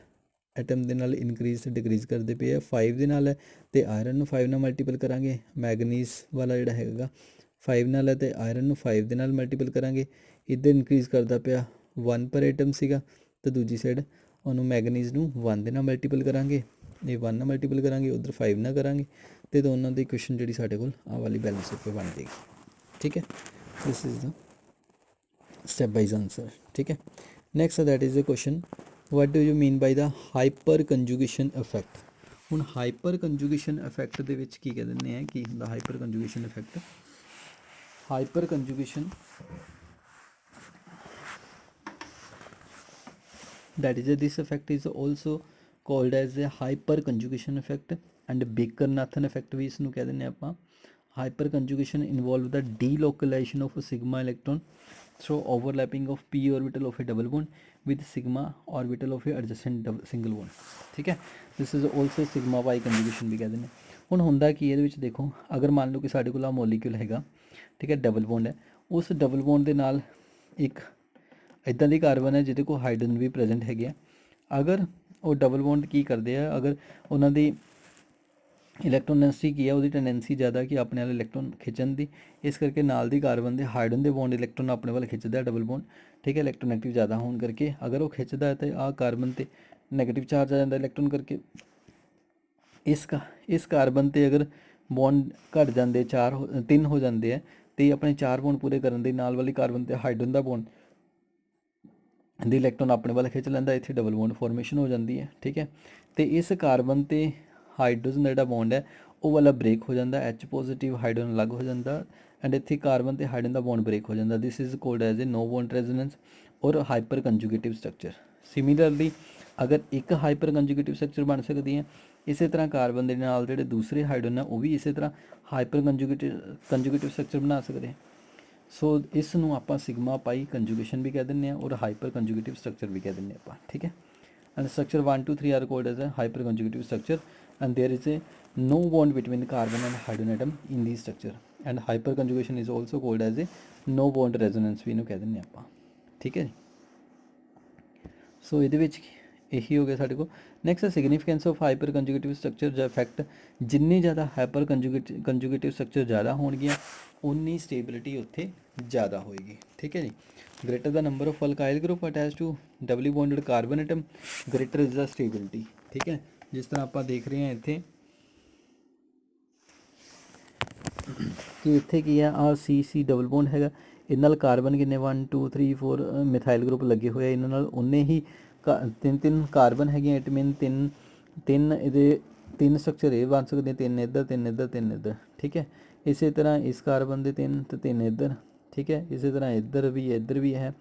ਐਟਮ ਦੇ ਨਾਲ ਇਨਕਰੀਜ਼ ਤੇ ਡਿਕਰੀਜ਼ ਕਰਦੇ ਪਏ ਆ। 5 ਦੇ ਨਾਲ ਹੈ ਅਤੇ ਆਇਰਨ ਨੂੰ 5 ਨਾਲ ਮਲਟੀਪਲ ਕਰਾਂਗੇ। ਮੈਗਨੀਜ਼ ਵਾਲਾ ਜਿਹੜਾ ਹੈਗਾ 5 ਨਾਲ ਹੈ ਅਤੇ ਆਇਰਨ ਨੂੰ 5 ਦੇ ਨਾਲ ਮਲਟੀਪਲ ਕਰਾਂਗੇ। ਇੱਧਰ ਇਨਕਰੀਜ਼ ਕਰਦਾ ਪਿਆ 1 ਪਰ ਐਟਮ ਸੀਗਾ, ਅਤੇ ਦੂਜੀ ਸਾਈਡ ਉਹਨੂੰ ਮੈਗਨੀਜ਼ ਨੂੰ 1 ਦੇ ਨਾਲ ਮਲਟੀਪਲ ਕਰਾਂਗੇ। ਇਹ 1 ਨਾਲ ਮਲਟੀਪਲ ਕਰਾਂਗੇ, ਉੱਧਰ 5 ਨਾਲ ਕਰਾਂਗੇ, ਅਤੇ ਦੋਨਾਂ ਦੀ ਇਕੁਏਸ਼ਨ ਜਿਹੜੀ ਸਾਡੇ ਕੋਲ ਆਹ ਵਾਲੀ ਬੈਲੈਂਸ ਉੱਪਰ ਬਣ ਜਾਏਗੀ। ਠੀਕ ਹੈ, this is the step wise answer. ਠੀਕ ਹੈ, next that is a question, what do you mean by the hyperconjugation effect. ਹੁਣ ਹਾਈਪਰ ਕੰਜੂਗੇਸ਼ਨ ਇਫੈਕਟ ਦੇ ਵਿੱਚ ਕੀ ਕਹਿ ਦਿੰਦੇ ਆ, ਕੀ ਹੁੰਦਾ hyperconjugation effect. Hyperconjugation that is this effect is also called as a hyper conjugation effect and Baker-Nathan effect ਵੀ ਇਸ ਨੂੰ ਕਹਿ ਦਿੰਦੇ ਆਪਾਂ। Hyperconjugation involve the delocalization of sigma electron through overlapping of p orbital of a double bond with sigma orbital of a adjacent single bond। ਠੀਕ ਹੈ, this is also sigma y conjugation ਵੀ ਕਹਿ ਦਿੰਦੇ। ਹੁਣ ਹੁੰਦਾ ਕੀ ਇਹਦੇ ਵਿੱਚ ਦੇਖੋ, ਅਗਰ ਮੰਨ ਲਓ ਕਿ ਸਾਡੇ ਕੋਲ ਆ ਮੋਲੀਕਿਊਲ ਹੈਗਾ, ਠੀਕ ਹੈ, ਡਬਲ ਬੌਂਡ ਹੈ, ਉਸ ਡਬਲ ਬੌਂਡ ਦੇ ਨਾਲ ਇੱਕ ਇੱਦਾਂ ਦੀ ਕਾਰਬਨ ਹੈ ਜਿਹਦੇ ਕੋਲ ਹਾਈਡਰੋਜਨ ਵੀ ਪ੍ਰੈਜ਼ੈਂਟ ਹੈਗੇ ਆ। ਅਗਰ ਉਹ ਡਬਲ ਬੌਂਡ ਕੀ ਕਰਦੇ ਆ, ਅਗਰ ਉਹਨਾਂ ਦੀ ਇਲੈਕਟ੍ਰੋਨ ਡੈਂਸਿਟੀ ਕੀ ਹੈ, ਉਹਦੀ ਟੈਂਡੈਂਸੀ ਜ਼ਿਆਦਾ ਕਿ ਆਪਣੇ ਵਾਲੇ ਇਲੈਕਟ੍ਰੋਨ ਖਿੱਚਣ ਦੀ, ਇਸ ਕਰਕੇ ਨਾਲ ਦੀ ਕਾਰਬਨ ਦੇ ਹਾਈਡਰੋਜਨ ਦੇ ਬੌਂਡ ਇਲੈਕਟ੍ਰੋਨ ਆਪਣੇ ਵੱਲ ਖਿੱਚਦਾ ਡਬਲ ਬੌਂਡ। ਠੀਕ ਹੈ, ਇਲੈਕਟ੍ਰੋਨੈਗੇਟਿਵ ਜ਼ਿਆਦਾ ਹੋਣ ਕਰਕੇ ਅਗਰ ਉਹ ਖਿੱਚਦਾ ਹੈ ਤਾਂ ਆਹ ਕਾਰਬਨ 'ਤੇ ਨੈਗੇਟਿਵ ਚਾਰਜ ਆ ਜਾਂਦਾ ਇਲੈਕਟ੍ਰੋਨ ਕਰਕੇ। ਇਸ ਕਾਰਬਨ 'ਤੇ ਅਗਰ ਬੌਂਡ ਘੱਟ ਜਾਂਦੇ, 3 ਹੋ ਜਾਂਦੇ ਆ, ਅਤੇ ਆਪਣੇ 4 ਬੌਂਡ ਪੂਰੇ ਕਰਨ ਦੇ ਨਾਲ ਵਾਲੀ ਕਾਰਬਨ 'ਤੇ ਹਾਈਡਰੋਜਨ ਦਾ ਬੌਂਡ ਦੀ ਇਲੈਕਟ੍ਰੋਨ ਆਪਣੇ ਵੱਲ ਖਿੱਚ ਲੈਂਦਾ, ਇੱਥੇ ਡਬਲ ਬੌਂਡ ਫੋਰਮੇਸ਼ਨ ਹੋ ਜਾਂਦੀ ਹੈ। ਠੀਕ ਹੈ, ਅਤੇ ਇਸ ਕਾਰਬਨ 'ਤੇ ਹਾਈਡਰੋਜਨ ਦਾ ਜਿਹੜਾ ਬੌਂਡ ਹੈ ਉਹ ਵਾਲਾ ਬ੍ਰੇਕ ਹੋ ਜਾਂਦਾ, H ਪੋਜ਼ੀਟਿਵ ਹਾਈਡਰੋਜਨ ਅਲੱਗ ਹੋ ਜਾਂਦਾ, ਐਂਡ ਇੱਥੇ ਕਾਰਬਨ 'ਤੇ ਹਾਈਡਰੋਜਨ ਦਾ ਬੌਂਡ ਬ੍ਰੇਕ ਹੋ ਜਾਂਦਾ। This is called as a no bond resonance ਔਰ ਹਾਈਪਰ ਕੰਜੂਗੇਟਿਵ ਸਟਰਕਚਰ। ਸਿਮਿਲਰਲੀ ਅਗਰ ਇੱਕ ਹਾਈਪਰ ਕੰਜੂਗੇਟਿਵ ਸਟਰਕਚਰ ਬਣ ਸਕਦੀ ਹੈ, ਇਸੇ ਤਰ੍ਹਾਂ ਕਾਰਬਨ ਦੇ ਨਾਲ ਜਿਹੜੇ ਦੂਸਰੇ ਹਾਈਡਰੋਜਨ ਹੈ ਉਹ ਵੀ ਇਸੇ ਤਰ੍ਹਾਂ ਹਾਈਪਰ ਕੰਜੂਗੇਟਿਵ ਸਟਰਕਚਰ ਬਣਾ ਸਕਦੇ। ਸੋ ਇਸ ਨੂੰ ਆਪਾਂ ਸਿਗਮਾ ਪਾਈ ਕੰਜੂਗੇਸ਼ਨ ਵੀ ਕਹਿ ਦਿੰਦੇ ਹਾਂ ਔਰ ਹਾਈਪਰ ਕੰਜੂਗੇਟਿਵ ਸਟਰਕਚਰ ਵੀ ਕਹਿ ਦਿੰਦੇ ਆਪਾਂ। ਠੀਕ ਹੈ, and structure 1 2 3 are called as a hyper ਕੰਜੂਗੇਟਿਵ structure and there is a no bond between carbon and hydrogen atom in the structure and hyper conjugation is also called as a no bond resonance ਵੀ ਇਹਨੂੰ ਕਹਿ ਦਿੰਦੇ ਆਪਾਂ। ਠੀਕ ਹੈ ਜੀ, ਸੋ ਇਹਦੇ ਵਿੱਚ ਇਹੀ ਹੋ ਗਿਆ ਸਾਡੇ ਕੋਲ। Next significance of hyper ਕੰਜੂਗੇਟਿਵ structure ਜਾਂ ਇਫੈਕਟ, ਜਿੰਨੀ ਜ਼ਿਆਦਾ ਹਾਈਪਰ ਕੰਜੂਗੇਟਿਵ ਸਟਰਕਚਰ ਜ਼ਿਆਦਾ ਹੋਣਗੀਆਂ ਉਨੀ ਸਟੇਬਿਲਿਟੀ ਉੱਥੇ ਜ਼ਿਆਦਾ ਹੋਏਗੀ। ਠੀਕ ਹੈ ਜੀ, greater the number of alkyl group attach to doubly bonded carbon atom greater is the stability. ਠੀਕ ਹੈ, ਜਿਸ ਤਰ੍ਹਾਂ ਆਪਾਂ ਦੇਖ ਰਹੇ ਹਾਂ ਇੱਥੇ ਕਿ ਇੱਥੇ ਕੀ ਆ, ਆਹ ਸੀ ਡਬਲ ਬੌਂਡ ਹੈਗਾ, ਇਹਦੇ ਨਾਲ ਕਾਰਬਨ ਕਿੰਨੇ 1 2 3 4 ਮਿਥਾਈਲ ਗਰੁੱਪ ਲੱਗੇ ਹੋਏ ਆ, ਇਹਨਾਂ ਨਾਲ ਉਨੇ ਹੀ ਤਿੰਨ ਕਾਰਬਨ ਹੈਗੀਆਂ। ਇਟ ਮੀਨ ਤਿੰਨ ਇਹਦੇ 3 ਸਟਰਕਚਰ ਇਹ ਬਣ ਸਕਦੇ, 3 ਇੱਧਰ 3 ਇੱਧਰ 3 ਇੱਧਰ। ਠੀਕ ਹੈ, ਇਸੇ ਤਰ੍ਹਾਂ ਇਸ ਕਾਰਬਨ ਦੇ 3 ਅਤੇ 3 ਇੱਧਰ। ਠੀਕ ਹੈ, ਇਸੇ ਤਰ੍ਹਾਂ ਇੱਧਰ ਵੀ ਹੈ।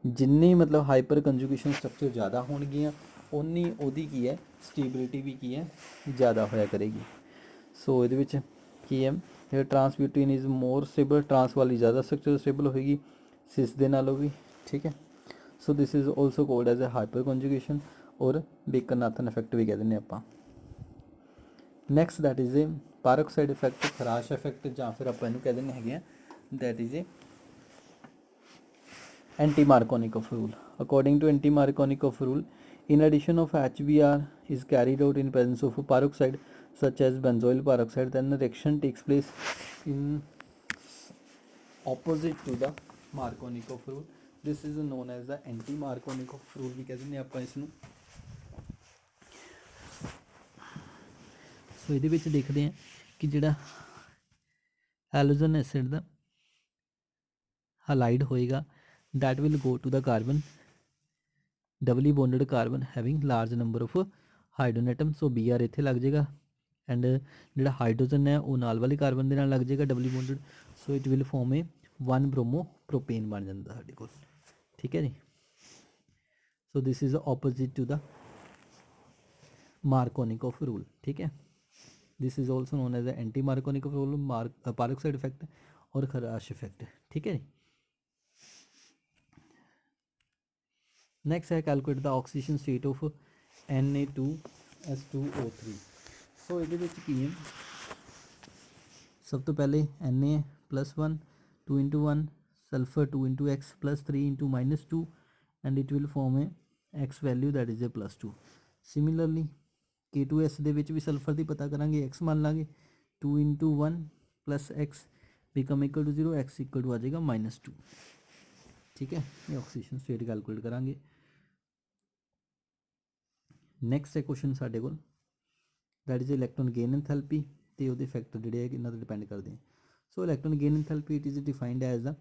ਜਿੰਨੀ ਮਤਲਬ ਹਾਈਪਰ ਕੰਜੂਗੇਸ਼ਨ ਸਟਰਕਚਰ ਜ਼ਿਆਦਾ ਹੋਣਗੀਆਂ ਉਨੀ ਉਹਦੀ ਕੀ ਹੈ ਸਟੇਬਿਲਿਟੀ ਵੀ ਕੀ ਹੈ ਜ਼ਿਆਦਾ ਹੋਇਆ ਕਰੇਗੀ। ਸੋ ਇਹਦੇ ਵਿੱਚ ਕੀ ਹੈ, ਟਰਾਂਸਬਿਊਟੀਨ ਇਜ਼ ਮੋਰ ਸਟੇਬਲ, ਟਰਾਂਸ ਵਾਲੀ ਜ਼ਿਆਦਾ ਸਟਰਕਚਰ ਸਟੇਬਲ ਹੋਏਗੀ ਸਿਸ ਦੇ ਨਾਲੋਂ ਵੀ। ਠੀਕ ਹੈ, so this is also called as a hyperconjugation ਔਰ ਬੇਕਰ-ਨਾਥਨ ਇਫੈਕਟ ਵੀ ਕਹਿ ਦਿੰਦੇ ਆਪਾਂ। Next that is a peroxide effect, Kharasch effect, ਜਾਂ ਫਿਰ ਆਪਾਂ ਇਹਨੂੰ ਕਹਿ ਦਿੰਦੇ ਹੈਗੇ ਆ that is a anti-Markovnikov rule. According to anti-Markovnikov rule, in addition of HBr is carried out in presence of a peroxide such as benzoyl peroxide, then the reaction takes place in opposite to the Markovnikov rule. This is known as the anti-Markovnikov rule ਵੀ ਕਹਿੰਦੇ ਨੇ ਆਪਾਂ ਇਸ ਨੂੰ। ਸੋ ਇਹਦੇ ਵਿੱਚ ਦੇਖਦੇ ਹਾਂ ਕਿ ਜਿਹੜਾ ਹੈਲੋਜਨ ਐਸਿਡ ਦਾ ਹਾਲਾਈਡ ਹੋਏਗਾ that will go to the carbon doubly bonded carbon having large number of hydrogen atom। so Br ਇੱਥੇ ਲੱਗ ਜਾਏਗਾ ਐਂਡ ਜਿਹੜਾ ਹਾਈਡਰੋਜਨ ਹੈ ਉਹ ਨਾਲ ਵਾਲੀ ਕਾਰਬਨ ਦੇ ਨਾਲ ਲੱਗ ਜਾਏਗਾ doubly bonded. So it will form a 1 bromopropane ਬਣ ਜਾਂਦਾ ਸਾਡੇ ਕੋਲ। ਠੀਕ ਹੈ ਜੀ, so this is opposite to the Markovnikov rule. ਠੀਕ ਹੈ, this is also known as anti Markovnikov rule, peroxide effect ਔਰ ਖਰਾਸ਼ ਇਫੈਕਟ। ਠੀਕ ਹੈ ਜੀ, next है calculate the oxidation state of Na2S2O3। ਸੋ ਇਹਦੇ ਵਿੱਚ ਕੀ ਹੈ, ਸਭ ਤੋਂ ਪਹਿਲੇ Na+1 2 into 1 sulfur 2 into x plus 3 into -2 and it will form a x value that is a +2। Similarly K2S ਦੇ ਵਿੱਚ ਵੀ ਸਲਫਰ ਦੀ ਪਤਾ ਕਰਾਂਗੇ, x ਮੰਨ ਲਾਂਗੇ 2 × 1 + x become equal to 0, x equal to ਆ ਜਾਏਗਾ -2। ਠੀਕ ਹੈ, ਇਹ ਆਕਸੀਜਨ ਸਟੇਟ ਕੈਲਕੂਲੇਟ ਕਰਾਂਗੇ। ਨੈਕਸਟ ਹੈ ਕੁਐਸਚਨ ਸਾਡੇ ਕੋਲ, that is electron gain enthalpy ਤੇ ਉਹਦੇ ਫੈਕਟਰ ਜਿਹੜੇ ਹੈ ਇਹਨਾਂ 'ਤੇ ਡਿਪੈਂਡ ਕਰਦੇ ਆ। So electron gain enthalpy it is defined as the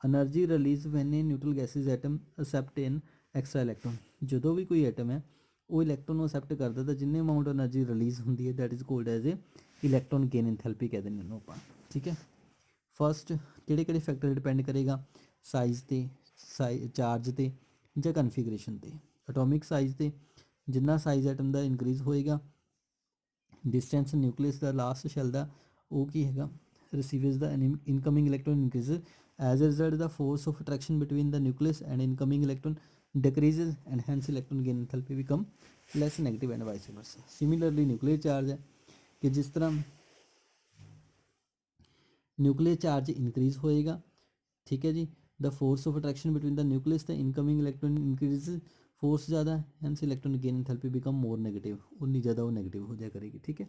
energy release when a neutral gaseous atom accept in extra electron. ਜਦੋਂ ਵੀ ਕੋਈ ਐਟਮ ਹੈ ਉਹ ਇਲੈਕਟ੍ਰੋਨ ਨੂੰ ਅਸੈਪਟ ਕਰਦਾ ਤਾਂ ਜਿੰਨੇ ਅਮਾਊਂਟ ਐਨਰਜੀ ਰਿਲੀਜ਼ ਹੁੰਦੀ ਹੈ that is called as a electron gain enthalpy ਕਹਿ ਦਿੰਦੇ ਉਹਨੂੰ ਆਪਾਂ। ਠੀਕ ਹੈ, ਫਸਟ ਕਿਹੜੇ ਫੈਕਟਰ ਡਿਪੈਂਡ ਕਰੇਗਾ, ਸਾਈਜ਼ ਤੇ, ਚਾਰਜ ਤੇ ਜਾਂ ਕਨਫੀਗਰੇਸ਼ਨ ਤੇ। ਐਟੋਮਿਕ ਸਾਈਜ਼ ਤੇ, ਜਿੰਨਾ ਸਾਈਜ਼ ਐਟਮ ਦਾ ਇਨਕਰੀਜ਼ ਹੋਏਗਾ, डिस्टेंस न्यूक्लियस का लास्ट शैल का वो की है receivers the incoming electron increases as a result the force of attraction between the nucleus and incoming electron decreases and hence electron gain enthalpy become less negative and vice versa. Similarly nuclear charge है कि जिस तरह nuclear charge increase होएगा, ठीक है जी, the force of attraction between the nucleus the incoming electron increase, force ज़्यादा है hence electron gain enthalpy become more negative, उन्नी ज़्यादा वो नेगेटिव हो जाया करेगी। ठीक है,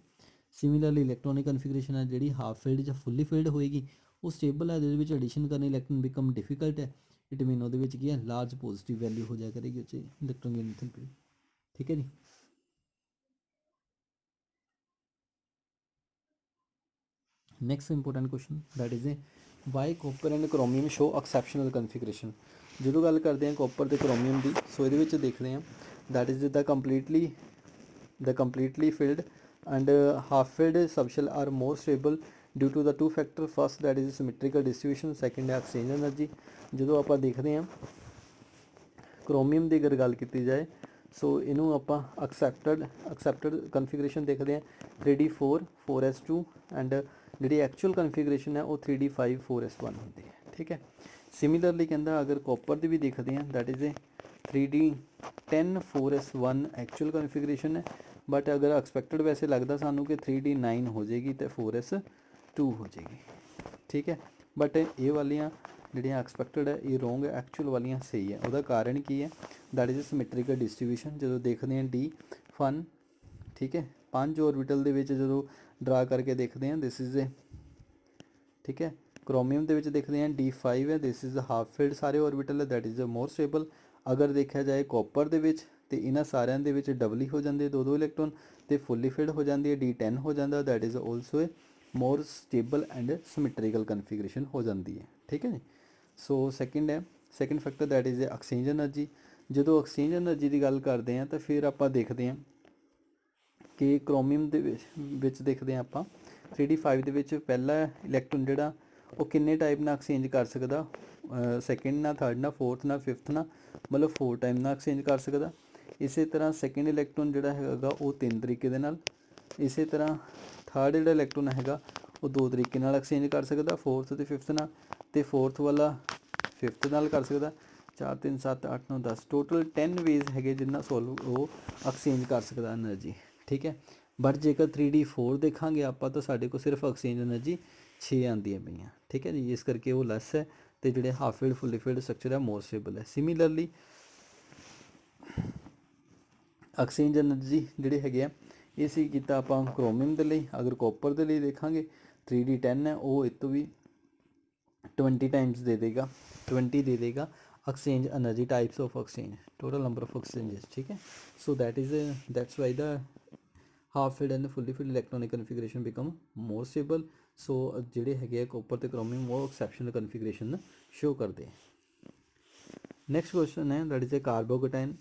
सिमिलरली इलैक्ट्रॉनिक कन्फिगरेशन है जी हाफ फील्ड या फुली फील्ड होएगी वो स्टेबल है, एडिशन करनी इलैक्ट्रॉन बिकम डिफिकल्ट है, इट मीन वो की है लार्ज पॉजिटिव वैल्यू हो जाया करेगी उस इलैक्ट्रॉन गेन एंथैल्पी। ठीक है जी, next important question that is a why copper and chromium show exceptional configuration. जो गल करते हैं कॉपर तो क्रोमियम की, सो ये देखते हैं that is the completely filled and half filled subshell are more stable due to the two factor, first that is symmetrical distribution, second है एक्सचेंज एनर्जी। जो आप देखते हैं क्रोमियम की अगर गल की जाए सो इनू आप एक्सैप्टड कन्फिगरेशन देखते हैं 3d4 4s2 and ji actual configuration है वो 3d5 4s1 होती है। ठीक है, सिमिलरली कहता अगर कॉपर की भी देखते हैं that is A 3d10 4s1 actual configuration है, बट अगर एक्सपैक्टड वैसे लगता सानू कि 3d9 हो जाएगी तो 4s2 हो जाएगी। ठीक है, बट ये वालियाँ ਜਿਹੜੀਆਂ एक्सपैक्टड है ये रोंग है, एक्चुअल वालियाँ सही है। ਉਹਦਾ कारण की है दैट इज़ सिमैट्रिकल डिस्ट्रीब्यूशन। जो देखते हैं d1, ठीक है, 5 ऑर्बिटल ਦੇ ਵਿੱਚ ਜਦੋਂ ड्रा करके देखते हैं दिस इज़ ए, ठीक है, क्रोमियम ਦੇ ਵਿੱਚ देखते हैं d5 है, दिस इज़ हाफ फील्ड सारे ऑर्बिटल है दैट इज़ मोर स्टेबल। अगर देखा जाए कॉपर ਦੇ ਵਿੱਚ तो इन्होंने सारिਆਂ ਦੇ ਵਿੱਚ डबल ही हो जाते 2-2 इलैक्ट्रॉन तो फुली फील्ड हो जाती है, d10 हो जाता that is also a more stable and symmetrical configuration हो जाती है। ठीक है जी, सो सैकेंड है second factor that is exchange energy. जो एक्सचेंज एनर्जी की गल करते हैं तो फिर आप देखते हैं कि क्रोमियम देखते हैं आप 3d5 के पहला इलैक्ट्रॉन जोड़ा वो किन्ने टाइप ना एक्सचेंज कर सकता, सैकेंड ना, थर्ड ना, फोर्थ ना, फिफ्थ ना, मतलब 4 टाइम ना एक्सचेंज कर सकता। इस तरह सैकेंड इलैक्ट्रॉन जोड़ा है वो 3 तरीके दे नाल, इस तरह थर्ड जो इलैक्ट्रॉन है वो 2 तरीके नाल एक्सचेंज कर सकता, फोर्थ तो फिफ्थ ना, तो फोर्थ वाला फिफ्थ नाल कर सकता। 4 3 7 8 9 10 टोटल 10 वेज है जिन्ना सोल्व वो एक्सचेंज कर सकता एनर्जी। ठीक है, बट जेकर 3d4 देखा आप तो साढ़े को सिर्फ एक्सचेंज एनर्जी 6 आती है पई। ठीक है जी, इस करके वो लैस है तो जोड़े half field fully field structure है मोर स्टेबल है। सिमिलरली एक्सचेंज एनर्जी जी है ये सी किया आप क्रोमियम के लिए, अगर कॉपर के लिए देखा 3d10 है वो इस तो भी 20 टाइम्स दे देगा, 20 दे देगा exchange energy types of exchange, total number of exchanges. ठीक है, so that's why the half filled and fully filled electronic configuration become more stable. So जोड़े है कॉपर तो क्रोमियम वो एक्सैप्शनल कन्फिगरेशन शो करते हैं। Next question that that is A carbocation.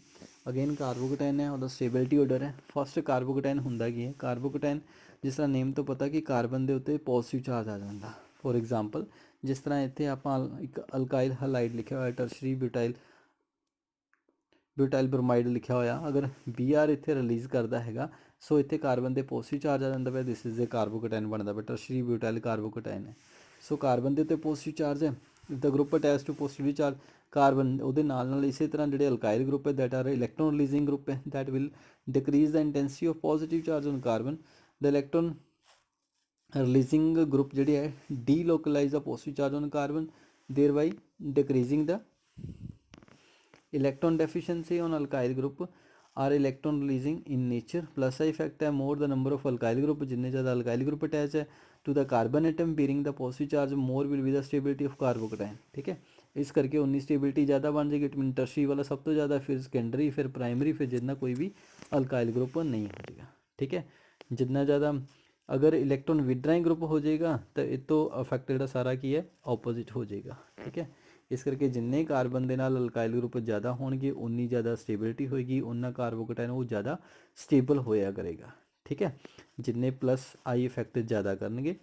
Again carbocation है और स्टेबिलिटी ऑर्डर है। फस्ट कार्बोकेटाइन होंदा की है, कार्बोकेटाइन जिस तरह नेम तो पता कि कार्बन के उत्ते पॉजिटिव चार्ज आ जाता। फॉर एग्जाम्पल जिस तरह इतने आप एक अल्काइल हलाइड लिखा हुआ टर्शरी ब्यूटाइल ब्रोमाइड लिखा होया, अगर Br इतने रिलीज़ करता है सो इतने कार्बन के पॉजिटिव चार्ज आ जाता है, दिस इज़ ए कार्बोकेटाइन बनता है, टर्शरी ब्यूटाइल कार्बोकेटाइन है। सो कार्बन के उत्ते पॉजिटिव चार्ज है, the group attach to positive charge carbon वो नाल इस तरह जो अल्काइल ग्रुप है that are electron releasing group है that will decrease the intensity of positive charge on carbon, the electron releasing group जी है delocalize the positive charge on carbon thereby decreasing the electron deficiency on alkyl group. Are electron releasing in nature. Plus का effect है more the number of alkyl group, जिन्ने ज़्यादा alkyl group attach है to the carbon atom bearing the positive charge more will be the stability of carbocation. ठीक है, इस करके उन्नी स्टेबिलिटी ज़्यादा बन जाएगी। विटामिन टर्शी वाला सब तो ज़्यादा, फिर सेकेंडरी, फिर प्राइमरी, फिर जितना कोई भी अल्काइल ग्रुप नहीं हो जाएगा। ठीक है, जितना ज़्यादा अगर इलैक्ट्रॉन विड्राइंग ग्रुप हो जाएगा तो ये तो अफेक्ट जो सारा की है ऑपोजिट हो जाएगा। ठीक है, इस करके जिन्ने कार्बन के नाल अल्काइल ग्रुप ज़्यादा होणगे उन्नी ज़्यादा स्टेबिलिटी होएगी, उन्ना कार्बोकटाइन वो ज़्यादा स्टेबल होया करेगा। ठीक है, जिन्ने प्लस आई इफेक्ट ज़्यादा करनगे।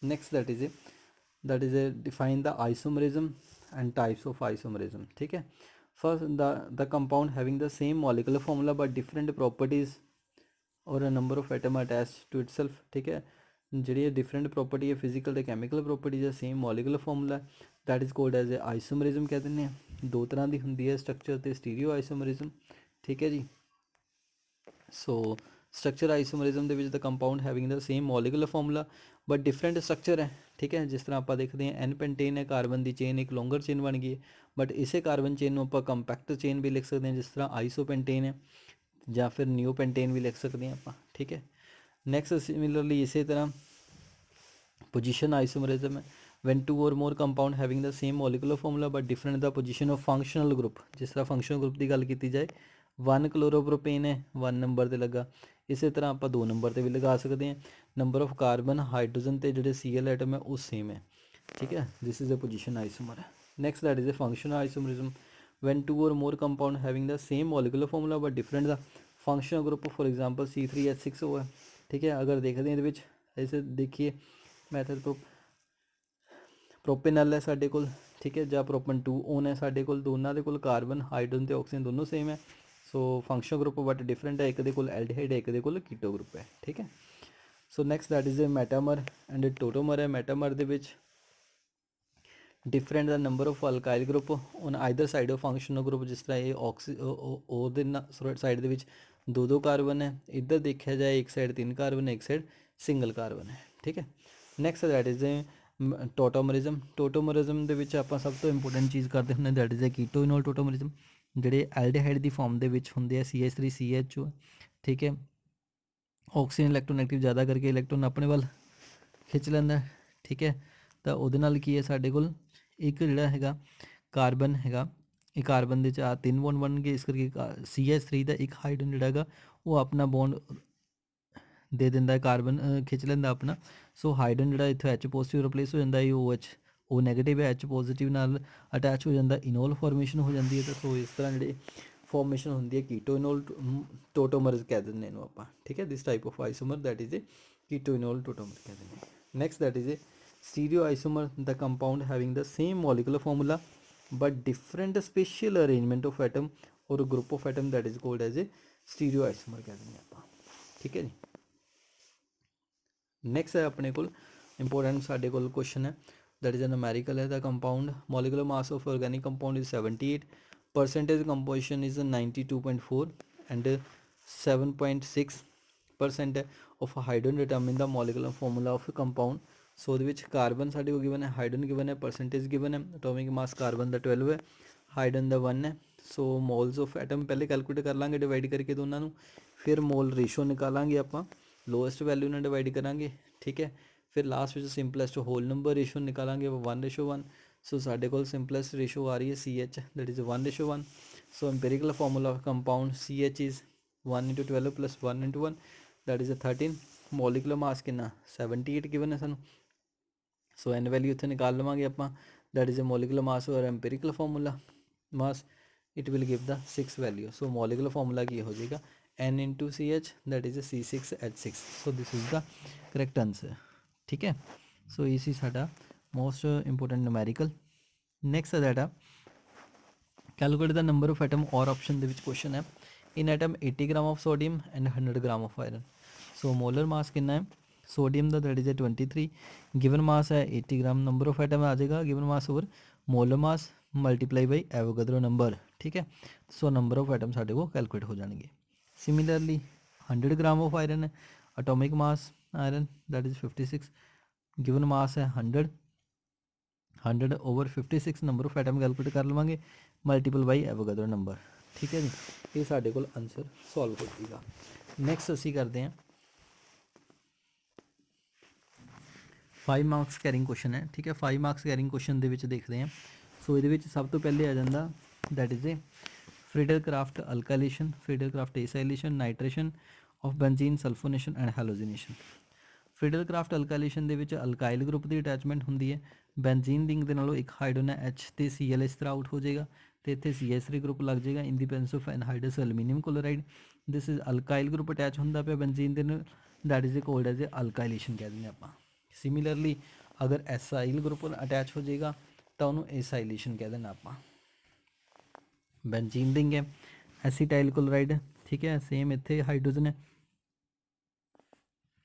Next that is a define the isomerism and types of isomerism. ठीक है, first the compound having the same molecular formula but different properties और number of atom attach to itself. ठीक है, जी different property है physical तो chemical properties है, same molecular formula that is called as a isomerism कह दें। दो तरह की होंगी है, स्ट्रक्चर तो स्टीरियो आइसोमरिज्म। ठीक है जी, सो स्ट्रक्चर आइसोमरिज्म के the compound having the same molecular formula but different structure है। ठीक है, जिस तरह आप देखते हैं एन पेंटेन है, कार्बन की चेन एक लॉन्गर चेन बन गई है, बट इसे कार्बन चेन को आप कंपैक्ट चेन भी लिख सकते हैं, जिस तरह आइसो पेंटेन है, या फिर न्यू पेंटेन भी लिख सकते हैं आप। ठीक है, नैक्सट सिमिलरली इसी तरह पोजिशन आइसोमरिज्म है when two or more compound having the same molecular formula but different the position of functional group। जिस तरह फंक्शनल ग्रुप की गल की जाए, 1 क्लोरोप्रोपेन है 1 नंबर पर लगा, इस तरह आप 2 नंबर पर भी लगा सकते हैं। नंबर ऑफ कार्बन हाइड्रोजन के जोड़े Cl एटम है वो सेम है। ठीक है, this is a position isomer है। Next that is a functional isomerism when two or more compound having the same molecular formula but different the functional group, for example C3H6O है। ठीक है, अगर देखते हैं ये ऐसे देखिए मैथड तो प्रोपेनल है साढ़े कोल। ठीक है, ਜਾਂ प्रोपन 2 ओन है साढ़े कोल, दोनों के कोल कार्बन हाइड्रोजन तो ऑक्सीजन दोनों सेम है। So functional group but different है, एक दे कोल एल्डिहाइड है, एक दे कोल कीटो ग्रुप है। ठीक है, so next that is a metamer and tautomer है। Metamer they which different the number of alkyl group on either side of functional group, जिस तरह ये ऑक्सी साइड के दो दो कार्बन है, इधर देखा जाए एक साइड 3 कार्बन है, एक साइड सिंगल कार्बन है। ठीक है, नैक्सट दैट इज ए टोटोमरिज्म। टोटोमरिज्म के आप सब तो इंपोर्टेंट चीज़ करते हैं दैट इज ए कीटोइनोल टोटोमरिज्म, जोड़े एल्डिहाइड की फॉर्म के होंगे CH3CHO। ठीक है, ऑक्सीजन इलैक्ट्रोनैगेटिव ज़्यादा करके इलैक्ट्रॉन अपने वाल खिंच लेंदा। ठीक है, तो वो की है साढ़े को एक जोड़ा है कार्बन है, एक कार्बन के आ 3 बॉन्ड बन गए, इस करके CH3 का एक हाइड्रोजन जोड़ा है वो अपना बॉन्ड दे देंदा है, कार्बन खिंच लेंदा अपना। सो हाइड्रोजन जोड़ा इत्थों H पॉजिटिव रिप्लेस हो जाता है, OH ओ नैगेटिव है H पॉजिटिव नाल अटैच हो जाता, इनोल फॉर्मेशन हो जाती है। तो सो इस तरह जी फॉर्मेशन होंगी है कीटोइनोल टोटोमर कह दें आप। ठीक है, this type of isomer that is a keto enol tautomer कह दें। Next that is a stereoisomer the compound having the same molecular formula but different spatial arrangement of atom और group of atom that is called as a stereoisomer कह दें आप। ठीक है जी, next है अपने को इंपोर्टेंट साढ़े को question that that is a numerical है। The compound molecular mass of organic compound is 78, percentage composition is 92.4 and 7.6% of hydrogen determine the molecular formula of compound. So carbon साढ़े को गिवन है, hydrogen given है, percentage given है, atomic mass carbon का 12 है, hydrogen का 1 है। सो moles of atom पहले कैलकुलेट कर लाँगे डिवाइड करके दोनों, फिर मोल रेशो निकालेंगे आप, लोएस्ट वैल्यू ने डिवाइड करांगे। ठीक है, फिर लास्ट में सिंपलेस्ट होल नंबर रेशो निकालेंगे वो 1:1। सो साढ़े को सिंपलेस्ट रेशो आ रही है CH that is 1:1। So empirical formula of compound CH is 1 × 12 + 1 × 1 that is 13। Molecular mass कितना 78 गिवन है सूँ। सो एन वैल्यू इतने निकाल लवेंगे आप, that is a molecular mass और empirical formula mass it will give the 6 value. So molecular formula की हो जाएगा N × CH that is a C6H6। So this is the correct answer. ठीक है, सो इसी साडा मोस्ट इंपोर्टेंट न्यूमेरिकल। नैक्सट है that calculate the number of atom और option के क्वेश्चन है in atom 80 gram of sodium and 100 gram of iron. So molar mass कितना है सोडियम का that is a 23, given mass है 80 ग्राम, नंबर ऑफ एटम आ जाएगा given mass over molar mass multiply by Avogadro number. ठीक है, सो number of atom साढ़े को calculate हो जाएंगे। सिमिलरली 100 ग्राम ऑफ आयरन है, atomic mass iron that is 56, given mass है 100, 100/56 ਨੰਬਰ ਆਫ ਐਟਮ ਕੈਲਕੂਲੇਟ ਕਰ ਲਵਾਂਗੇ ਮਲਟੀਪਲ ਬਾਈ ਐਵੋਗੈਡਰੋ ਨੰਬਰ। ਠੀਕ ਹੈ ਜੀ, ਇਹ ਸਾਡੇ ਕੋਲ ਆਨਸਰ ਸੋਲਵ ਹੋ ਜਾਏਗਾ। ਨੈਕਸਟ ਅਸੀਂ ਕਰਦੇ ਹਾਂ 5 ਮਾਰਕਸ ਕੈਰਿੰਗ ਕੁਐਸਚਨ ਹੈ। ਠੀਕ ਹੈ, 5 ਮਾਰਕਸ ਕੈਰਿੰਗ ਕੁਐਸਚਨ ਦੇ ਵਿੱਚ ਦੇਖਦੇ ਹਾਂ। ਸੋ ਇਹਦੇ ਵਿੱਚ ਸਭ ਤੋਂ ਪਹਿਲੇ ਆ ਜਾਂਦਾ that is a Friedel Crafts alkylation, Friedel Crafts acylation, nitration of benzene, sulphonation and halogenation. Friedel Crafts alkylation ਦੇ ਵਿੱਚ ਅਲਕਾਈਲ ਗਰੁੱਪ ਦੀ ਅਟੈਚਮੈਂਟ ਹੁੰਦੀ ਹੈ। ਬੈਂਜ਼ੀਨ ਰਿੰਗ ਦੇ ਨਾਲੋਂ ਇੱਕ ਹਾਈਡਰੋਜਨ ਹੈ H ਤੇ Cl ਇਸ ਤਰ੍ਹਾਂ ਆਊਟ ਹੋ ਜਾਏਗਾ ਤੇ ਇੱਥੇ CH3 ਗਰੁੱਪ ਲੱਗ ਜਾਏਗਾ in the presence of anhydrous aluminium chloride. This is alkyl group attach ਹੁੰਦਾ ਪਿਆ ਬੈਂਜ਼ੀਨ ਦੇ ਨਾਲ, that is called as a alkylation ਕਹਿ ਦਿੰਦੇ ਆਪਾਂ। ਸਿਮਿਲਰਲੀ ਅਗਰ ਐਸਾਈਲ ਗਰੁੱਪ ਅਟੈਚ ਹੋ ਜਾਏਗਾ ਤਾਂ ਉਹਨੂੰ ਐਸਾਈਲੇਸ਼ਨ ਕਹਿ ਦੇਣਾ ਆਪਾਂ। ਬੈਂਜ਼ੀਨ ਰਿੰਗ ਹੈ, ਐਸੀਟਾਈਲ ਕਲੋਰਾਈਡ, ਠੀਕ ਹੈ, ਸੇਮ ਇੱਥੇ ਹਾਈਡਰੋਜਨ ਹੈ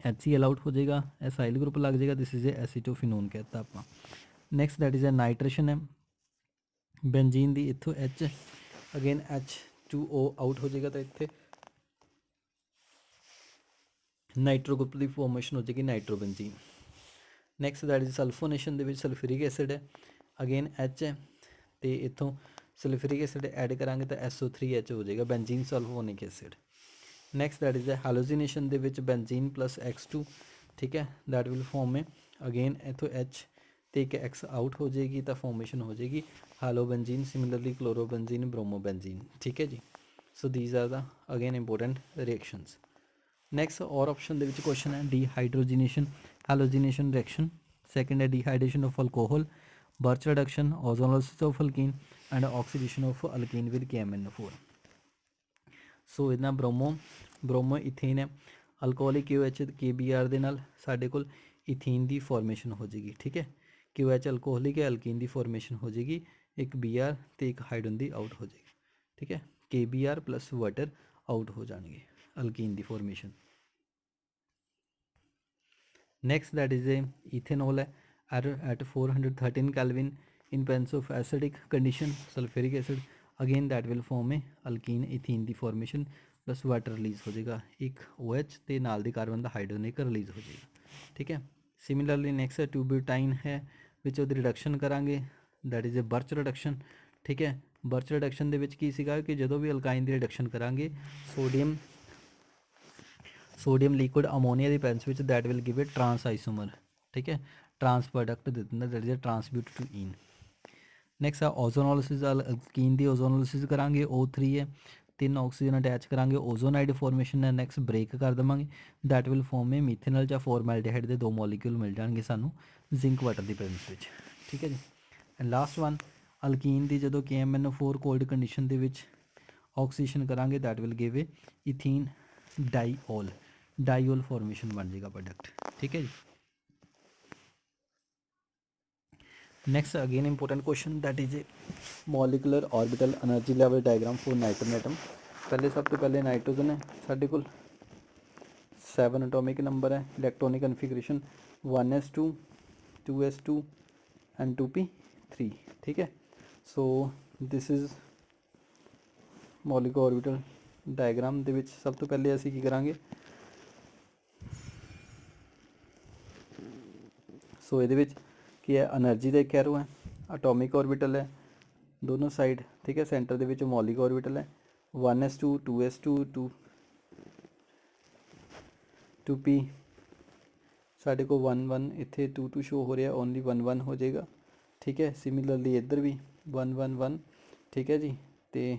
HCl ਆਊਟ ਹੋ ਜਾਏਗਾ, ਐਸਾਈਲ ਗਰੁੱਪ ਲੱਗ ਜਾਏਗਾ, ਦਿਸ ਇਜ਼ ਏ ਐਸੀਟੋਫਿਨੋਨ ਕਹਿਤਾ ਆਪਾਂ। Next that is a nitration ਹੈ, ਬੈਂਜ਼ੀਨ ਦੀ ਇੱਥੋਂ H ਅਗੇਨ H2O ਆਊਟ ਹੋ ਜਾਏਗਾ ਤਾਂ ਇੱਥੇ ਨਾਈਟ੍ਰੋ ਗਰੁੱਪ ਦੀ ਫੋਰਮੇਸ਼ਨ ਹੋ ਜਾਏਗੀ ਨਾਈਟ੍ਰੋਬੈਂਜ਼ੀਨ। ਨੈਕਸਟ ਦੈਟ ਇਜ਼ ਸਲਫੋਨੇਸ਼ਨ ਦੇ ਵਿੱਚ ਸਲਫਿਊਰਿਕ ਐਸਿਡ ਹੈ, ਅਗੇਨ H ਹੈ ਤੇ ਇੱਥੋਂ ਸਲਫਿਊਰਿਕ ਐਸਿਡ ਐਡ ਕਰਾਂਗੇ ਤਾਂ SO3H ਹੋ ਜਾਏਗਾ benzene sulphonic acid. Next that is halogenation ਦੇ ਵਿੱਚ ਬੈਂਜ਼ੀਨ ਪਲਸ X2, ਠੀਕ ਹੈ, that will form a again ਇੱਥੋਂ H ਤੇ ਇੱਕ X ਆਊਟ ਹੋ ਜਾਏਗੀ ਤਾਂ ਫੋਰਮੇਸ਼ਨ ਹੋ ਜਾਏਗੀ ਹੈਲੋਬੈਂਜ਼ੀਨ, ਸਿਮਿਲਰਲੀ ਕਲੋਰੋਬੈਂਜ਼ੀਨ, ਬ੍ਰੋਮੋਬੈਂਜ਼ੀਨ। ਠੀਕ ਹੈ ਜੀ, so these are the again important reactions. Next ਔਰ ਆਪਸ਼ਨ ਦੇ ਵਿੱਚ ਕੁਐਸਚਨ ਹੈ ਡੀਹਾਈਡਰੋਜੀਨੇਸ਼ਨ ਹੈਲੋਜੀਨੇਸ਼ਨ ਰਿਐਕਸ਼ਨ, ਸੈਕਿੰਡ ਹੈ dehydration of alcohol, Birch reduction, ozonolysis of alkene and oxidation of alkene with KMnO4। So ਇਹਦਾ ਬ੍ਰੋਮੋ ਇਥੇਨ ਹੈ, ਅਲਕੋਹਲਿਕ KOH KBr ਦੇ ਨਾਲ ਸਾਡੇ ਕੋਲ ਇਥੀਨ ਦੀ ਫੋਰਮੇਸ਼ਨ ਹੋ ਜਾਏਗੀ। ਠੀਕ ਹੈ, KOH ਅਲਕੋਹਲਿਕ ਹੈ, ਅਲਕੀਨ ਦੀ ਫੋਰਮੇਸ਼ਨ ਹੋ ਜਾਏਗੀ, ਇੱਕ Br ਤੇ ਇੱਕ ਹਾਈਡਰੋਜਨ ਦੀ ਆਊਟ ਹੋ ਜਾਏਗੀ। ਠੀਕ ਹੈ, KBr ਪਲੱਸ ਵਾਟਰ ਆਊਟ ਹੋ ਜਾਣਗੇ ਅਲਕੀਨ ਦੀ formation. Next that is A ethanol ਹੈ at 413 Kelvin in presence of acidic condition sulfuric acid, again that will form a alkene ethene the formation plus water release ਹੋ ਜਾਏਗਾ, ਇੱਕ OH ਤੇ ਨਾਲ ਦੀ carbon ਦਾ hydrogen ਇੱਕ release ਹੋ ਜਾਏਗਾ। ਠੀਕ ਹੈ, ਸਿਮਿਲਰਲੀ ਨੈਕਸਟ ਹੈ ਟਿਊਬਿਊਟਾਈਨ ਹੈ, ਵਿੱਚ ਉਹਦੀ ਰਿਡਕਸ਼ਨ ਕਰਾਂਗੇ ਦੈਟ ਇਜ਼ ਏ ਬਰਚ ਰਿਡਕਸ਼ਨ। ਠੀਕ ਹੈ, ਬਰਚ ਰਿਡਕਸ਼ਨ ਦੇ ਵਿੱਚ ਕੀ ਸੀਗਾ ਕਿ ਜਦੋਂ ਵੀ ਅਲਕਾਈਨ ਦੀ ਰਿਡਕਸ਼ਨ ਕਰਾਂਗੇ ਸੋਡੀਅਮ ਲਿਕੁਇਡ ਅਮੋਨੀਆ ਦੀ ਪ੍ਰੈਜ਼ੈਂਸ ਵਿੱਚ that will give a trans isomer. ਠੀਕ ਹੈ, ਟਰਾਂਸ ਪ੍ਰੋਡਕਟ ਦੇ ਦਿੰਦਾ that is a trans but two ene. Next ਆ ਓਜ਼ੋਨੋਲਿਸਿਸ, ਅਲਕੀਨ ਦੀ ਓਜ਼ੋਨੋਲਿਸਿਸ ਕਰਾਂਗੇ O3 ਹੈ, 3 ਆਕਸੀਜਨ ਅਟੈਚ ਕਰਾਂਗੇ, ਓਜ਼ੋਨਾਈਡ ਫੋਰਮੇਸ਼ਨ ਹੈ, ਨੈਕਸਟ ਬ੍ਰੇਕ ਕਰ ਦੇਵਾਂਗੇ ਦੈਟ ਵਿਲ ਫੋਰਮ ਏ ਮਿਥੇਨਲ ਜਾਂ ਫੋਰਮੈਲਡੀਹਾਈਡ ਦੇ 2 ਮੋਲੀਕਿਊਲ ਮਿਲ ਜਾਣਗੇ ਸਾਨੂੰ ਜ਼ਿੰਕ ਵਾਟਰ ਦੀ ਪ੍ਰੈਜ਼ੈਂਸ ਵਿੱਚ। ਠੀਕ ਹੈ ਜੀ, ਐਂਡ ਲਾਸਟ ਵਨ ਅਲਕੀਨ ਦੀ ਜਦੋਂ KMnO4 ਕੋਲਡ ਕੰਡੀਸ਼ਨ ਦੇ ਵਿੱਚ ਆਕਸੀਜਨ ਕਰਾਂਗੇ that will give a ethene diol formation ਬਣ ਜਾਏਗਾ ਪ੍ਰੋਡਕਟ। ਠੀਕ ਹੈ ਜੀ, next again important question that is a molecular orbital energy level diagram for nitrogen atom। पहले सब तो पहले नाइट्रोजन है साढ़े कोल 7 एटॉमिक नंबर है, electronic configuration 1s2 2s2 and 2p3। ठीक है, सो this is molecular orbital diagram ਦੇ ਵਿੱਚ ਸਭ ਤੋਂ ਪਹਿਲੇ ਅਸੀਂ ਕੀ ਕਰਾਂਗੇ, ਸੋ ਇਹਦੇ ਵਿੱਚ ਕੀ ਹੈ એનર્ਜੀ ਦਾ ਇੱਕ ਐਰੋ ਹੈ, ਐਟੋਮਿਕ ऑर्बिटल ਹੈ दोनों साइड। ठीक है, सेंटर ਦੇ ਵਿੱਚ ਮੌਲਿਕ ऑर्बिटल है 1s2 2s2 2p ਸਾਡੇ ਕੋਲ 1 1 ਇੱਥੇ 2 2 ਸ਼ੋ ਹੋ ਰਿਹਾ, ਓਨਲੀ 1 1 ਹੋ ਜਾਏਗਾ। ਠੀਕ ਹੈ, ਸਿਮਿਲਰਲੀ ਇੱਧਰ ਵੀ 1 1 1। ਠੀਕ ਹੈ ਜੀ, ਤੇ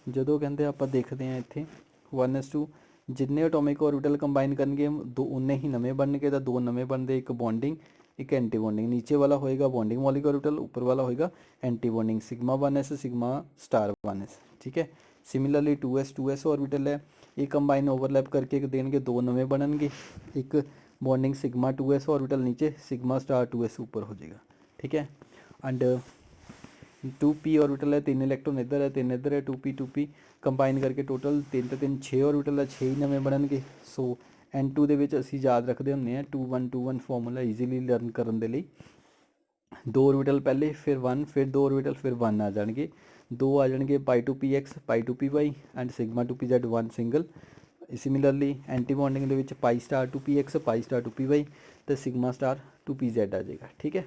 ਜਦੋਂ ਕਹਿੰਦੇ ਆਪਾਂ ਦੇਖਦੇ ਹਾਂ ਇੱਥੇ 1s2 ਜਿੰਨੇ ਐਟੋਮਿਕ ऑर्बिटल ਕੰਬਾਈਨ ਕਰਨਗੇ ਦੋ ਉਨੇ ਹੀ ਨਵੇਂ ਬਣਨਗੇ, ਤਾਂ 2 ਨਵੇਂ ਬਣਦੇ, ਇੱਕ ਬੌਂਡਿੰਗ एक एंटी बॉन्डिंग। नीचे वाला होएगा बॉन्डिंग मॉलिक्यूलर ऑर्बिटल, ऊपर वाला होएगा anti bonding sigma 1s sigma star 1s। ठीक है, सिमिलरली 2s ऑर्बिटल है, ये कंबाइन ओवरलैप करके एक देंगे, 2 नवे बननगे, एक बॉन्डिंग सिग्मा 2s ऑर्बिटल नीचे सिग्मा स्टार 2s ऊपर हो जाएगा। ठीक है, एंड 2p ऑर्बिटल है, 3 इलेक्ट्रॉन इधर है 3 इधर है, 2p कंबाइन करके टोटल 3 3 6 ऑर्बिटल है, 6 ही नवे बननगे। सो N2 ਦੇ ਵਿੱਚ ਅਸੀਂ ਯਾਦ ਰੱਖਦੇ ਹੁੰਦੇ ਹਾਂ 2 1 2 1 ਫਾਰਮੂਲਾ ਈਜ਼ੀਲੀ ਲਰਨ ਕਰਨ ਦੇ ਲਈ। 2 ऑर्बिटल ਪਹਿਲੇ, ਫਿਰ 1, ਫਿਰ 2 ऑर्बिटल, ਫਿਰ 1 ਆ ਜਾਣਗੇ, 2 ਆ ਜਾਣਗੇ π2px π2py and sigma 2pz 1 single. Similarly anti bonding ਦੇ ਵਿੱਚ π star 2px π star 2py ਅਤੇ ਸਿਗਮਾ ਸਟਾਰ 2pz ਆ ਜਾਏਗਾ। ਠੀਕ ਹੈ,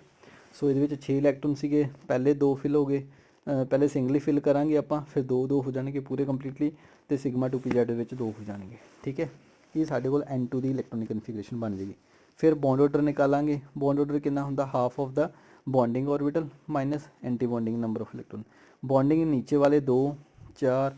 सो ये 6 इलैक्ट्रॉन सीगे, पहले 2 फिल हो गए, पहले सिंगली फिल करांगे आप, फिर 2 हो जाएंगे पूरे कंप्लीटली, तो सिग्मा 2pz 2 हो जाएंगे। ठीक है, ये साढ़े कोल N2 की इलैक्ट्रॉनिक कन्फिगरेशन बन जाएगी। फिर बॉन्ड ऑर्डर निकालांगे, बॉन्ड ऑर्डर कितना होंदा, half of the bonding orbital minus anti bonding number of electron. Bonding नीचे वाले 2 4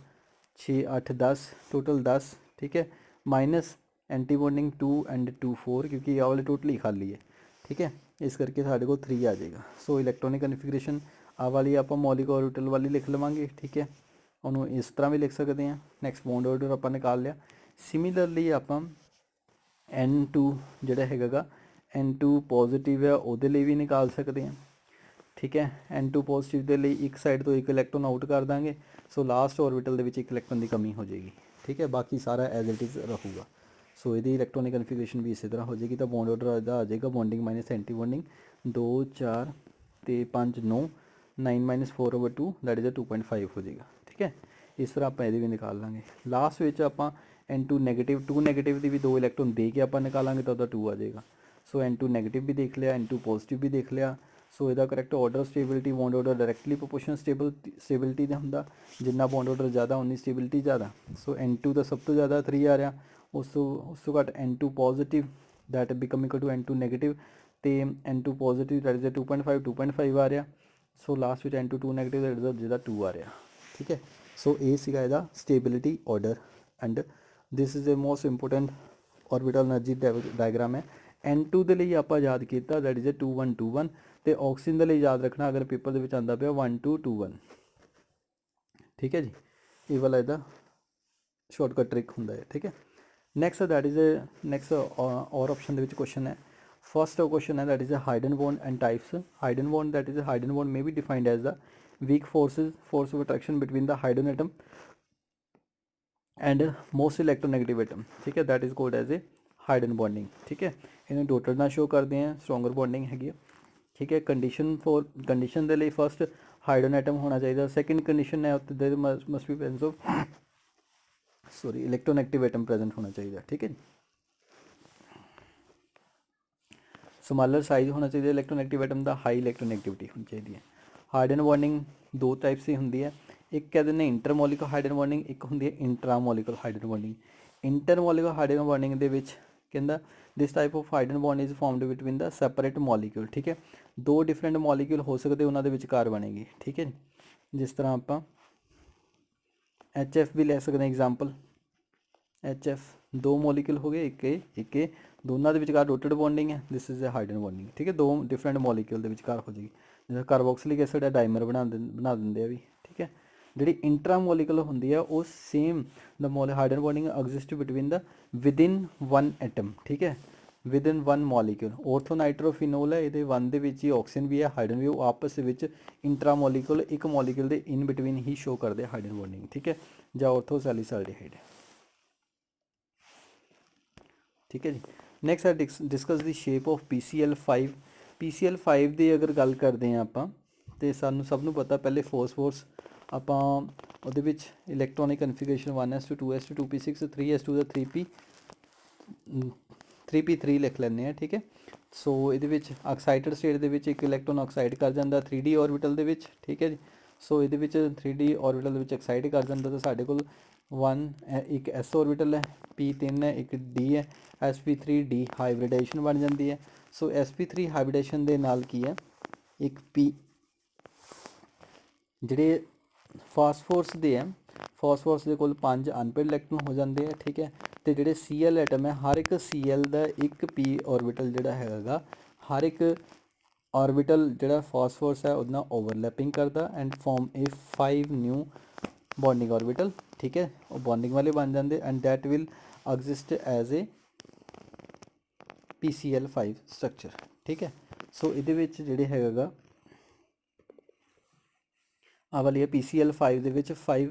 6 8 10 टोटल 10, ठीक है, माइनस एंटी बॉन्डिंग 2 एंड 2 4, क्योंकि ये वाले टोटल ही खाली है। ठीक है, इस करके साढ़े को 3 आ जाएगा। सो इलैक्ट्रॉनिक कन्फिगरेशन आ वाली आप मौलिक ऑर्बिटल वाली लिख लवांगे। ठीक है, उन्होंने इस तरह भी लिख सकते हैं। नैक्सट बॉन्ड ऑर्डर आप निकाल लिया। सिमिलरली आप N2 ਜਿਹੜਾ ਹੈਗਾ N2 ਪੋਜ਼ਿਟਿਵ ਹੈ ਉਹਦੇ ਲਈ ਵੀ ਨਿਕਾਲ ਸਕਦੇ ਹਾਂ। ਠੀਕ ਹੈ, N2 ਪੋਜ਼ਿਟਿਵ ਦੇ ਲਈ ਇੱਕ ਸਾਈਡ ਤੋਂ ਇੱਕ ਇਲੈਕਟ੍ਰੋਨ ਆਊਟ ਕਰ ਦਾਂਗੇ, ਸੋ ਲਾਸਟ ਔਰਬਿਟਲ ਦੇ ਵਿੱਚ ਇੱਕ ਇਲੈਕਟ੍ਰੋਨ ਦੀ ਕਮੀ ਹੋ ਜਾਏਗੀ। ਠੀਕ ਹੈ, ਬਾਕੀ ਸਾਰਾ ਐਜ਼ ਇਟ ਇਜ਼ ਰਹੂਗਾ। ਸੋ ਇਹਦੀ ਇਲੈਕਟ੍ਰੋਨਿਕ ਕਨਫਿਗਰੇਸ਼ਨ ਵੀ ਇਸੇ ਤਰ੍ਹਾਂ ਹੋ ਜਾਏਗੀ। ਤਾਂ ਬੌਂਡ ਆਰਡਰ ਇਹਦਾ ਆ ਜਾਏਗਾ ਬੌਂਡਿੰਗ ਮਾਈਨਸ ਐਂਟੀ ਬੌਂਡਿੰਗ 2 4 ਤੇ 5 9 9 4/2 ਦੈਟ ਇਜ਼ 2.5 ਹੋ ਜਾਏਗਾ। ਠੀਕ ਹੈ, ਇਸ ਤਰ੍ਹਾਂ ਆਪਾਂ ਇਹਦੀ ਵੀ ਨਿਕਾਲ ਲਾਂਗੇ। ਲਾਸਟ ਵਿੱਚ ਆਪਾਂ N2 ਨੈਗੇਟਿਵ 2 ਨੈਗੇਟਿਵ ਦੀ ਵੀ 2 ਇਲੈਕਟ੍ਰੋਨ ਦੇ ਕੇ ਆਪਾਂ ਨਿਕਾਲਾਂਗੇ ਤਾਂ ਉਹਦਾ 2 ਆ ਜਾਏਗਾ। ਸੋ N2 ਨੈਗੇਟਿਵ ਵੀ ਦੇਖ ਲਿਆ, N2 ਪੋਜ਼ਿਟਿਵ ਵੀ ਦੇਖ ਲਿਆ। ਸੋ ਇਹਦਾ correct order stability bond order directly proportional stability ਦਾ ਹੁੰਦਾ, ਜਿੰਨਾ ਬੌਂਡ ਆਰਡਰ ਜ਼ਿਆਦਾ ਉਨੀ ਸਟੇਬਿਲਿਟੀ ਜ਼ਿਆਦਾ। ਸੋ N2 ਦਾ ਸਭ ਤੋਂ ਜ਼ਿਆਦਾ 3 ਆ ਰਿਹਾ, ਉਸ ਤੋਂ ਘੱਟ N2 positive that become equal to N2 negative, ਅਤੇ N2 ਪੋਜ਼ਿਟਿਵ ਦੈਟ ਇਜ਼ 2.5 ਆ ਰਿਹਾ। ਸੋ ਲਾਸਟ ਵਿੱਚ N2 2 ਨੈਗੇਟਿਵ ਦੈਟ ਇਜ਼ ਜਿਹਦਾ 2 ਆ ਰਿਹਾ। ਠੀਕ ਹੈ, ਸੋ ਇਹ ਸੀਗਾ ਇਹਦਾ stability order and this is the most important orbital energy diagram है। N2 ਦੇ ਲਈ ਆਪਾਂ ਯਾਦ ਕੀਤਾ ਦੈਟ ਇਜ਼ 2 1 2 1, ਤੇ ਆਕਸੀਜਨ ਦੇ ਲਈ ਯਾਦ ਰੱਖਣਾ ਅਗਰ ਪੇਪਰ ਦੇ ਵਿੱਚ ਆਉਂਦਾ ਪਿਆ 1 2 2 1। ਠੀਕ ਹੈ ਜੀ, ਇਹ ਵਾਲਾ ਇਹਦਾ ਸ਼ਾਰਟਕਟ ਟ੍ਰਿਕ ਹੁੰਦਾ ਹੈ। ਠੀਕ ਹੈ, ਨੈਕਸਟ ਦੈਟ ਇਜ਼ ਨੈਕਸਟ ਔਰ ਆਪਸ਼ਨ ਦੇ ਵਿੱਚ ਕੁਐਸਚਨ ਹੈ। ਫਸਟ ਕੁਐਸਚਨ ਹੈ that is hydrogen bond and types. Hydrogen bond that is hydrogen bond may be defined as the weak force of attraction between the hydrogen atom and most electronegative atom. ठीक है, that is called as a hydrogen bonding. ठीक है, इन्हें dotted ना show करते हैं, stronger bonding हैगी। ठीक है, कंडीशन के लिए फर्स्ट हाइडन एटम होना चाहिए। सैकेंड कंडीशन है उत्ते must be presence of electronegative atom present होना चाहिए। ठीक है, स्मॉलर साइज होना चाहिए इलैक्ट्रोनैगेटिव एटम का, हाई इलैक्ट्रोनैगेटिविटी होनी चाहिए। हाइडन बॉन्डिंग दो टाइप से होंगी है, एक कहते हैं इंटरमोलिकुलर हाइडन बॉन्डिंग, एक होंगी है intramolecular hydrogen bonding. Intermolecular hydrogen bonding they which कहता this type of hydrogen bond is formed between the separate molecule. ठीक है, दो डिफरेंट मॉलिक्यूल हो सकते उन्होंने विचकार बनेगी। ठीक है, जिस तरह आप HF भी ले सकते हैं एग्जाम्पल। HF दो मॉलिक्यूल हो गए, एक दोनों के विचकार डॉटेड बॉन्डिंग है, this is A hydrogen bonding. ठीक है, दो डिफरेंट मॉलिक्यूल के विचकार हो जाएगी, जैसे कार्बोक्सिलिक एसिड है डाइमर बना देंगे भी। ठीक है, जी इंट्रामोलिकुलर होंगी है वो same the hidden bonding exist between the within one atom. ठीक है, विदिन वन मॉलिक्यूल। ऑर्थोनाइट्रोफिनोल है, ये वन के ही ऑक्सीजन भी है, हाइडन भी, वो आपस में इंट्रामोलिकुलर एक मॉलिक्यूल के इन बिटवीन ही शो करते हाइडन बॉन्डिंग। ठीक है, या ऑर्थोसैलिसाइड। ठीक है जी, नैक्सट है discuss the shape of PCl5। PCl5 की अगर गल करते हैं आप तो सानू सब नू पता पहले फॉस्फोरस आप electronic configuration 1s2 2s2 2p6 3s2 का 3p3 लिख लें। ठीक है, सो ये ऑक्साइडेड स्टेट के एक इलैक्ट्रॉन ऑक्साइड कर जाता 3d ऑर्बिटल के। ठीक है जी, सो ये 3d ऑर्बिटल ऑक्साइड कर जाता, तो साढ़े को 1 एक s ऑर्बिटल है, p3 है, एक d है, sp3d हाइब्रिडाइजेशन बन जाती है। सो sp3 हाइब्रिडेशन के नाल की है एक p जिहड़े फास्फोरस दे है, फास्फोरस के कोल 5 अनपेड इलैक्ट्रॉन हो जाते हैं। ठीक है, तो जिहड़े Cl एटम है हर एक Cl का एक p ऑर्बिटल जिहड़ा हैगा, हर एक ऑर्बिटल जिहड़ा फास्फोरस है उहदे नाल ओवरलैपिंग करता and form a 5 new bonding orbital. ठीक है, वो बॉन्डिंग वाले बन जाते and that will exist as a PCl5 structure. ठीक है, सो ये जिहड़े हैगा आ वाली है PCl5 ਦੇ ਵਿੱਚ 5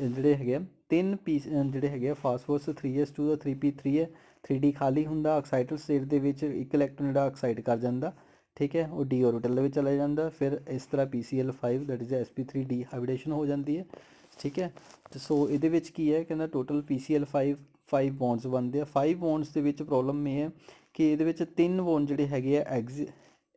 ਜਿਹੜੇ ਹੈਗੇ 3 ਪੀਸ ਜਿਹੜੇ ਹੈਗੇ ਫਾਸਫੋਰਸ 3s2 ਦਾ 3p3 ਹੈ, 3d ਖਾਲੀ ਹੁੰਦਾ ਆਕਸਾਈਡਲ ਸਟੇਟ ਦੇ ਵਿੱਚ ਇੱਕ ਇਲੈਕਟ੍ਰੋਨ ਜਿਹੜਾ ਆਕਸਾਈਡ ਕਰ ਜਾਂਦਾ। ठीक है, वो d ऑर्बिटल ਦੇ ਵਿੱਚ ਚਲਾ ਜਾਂਦਾ, फिर इस तरह PCl5 that is sp3d hybridisation हो जाती है। ठीक है, तो सो ये की है कहना टोटल PCl5 5 बॉन्ड्स बनते हैं। 5 बॉन्ड्स के प्रॉब्लम ये है कि ये 3 बॉन्ड जोड़े है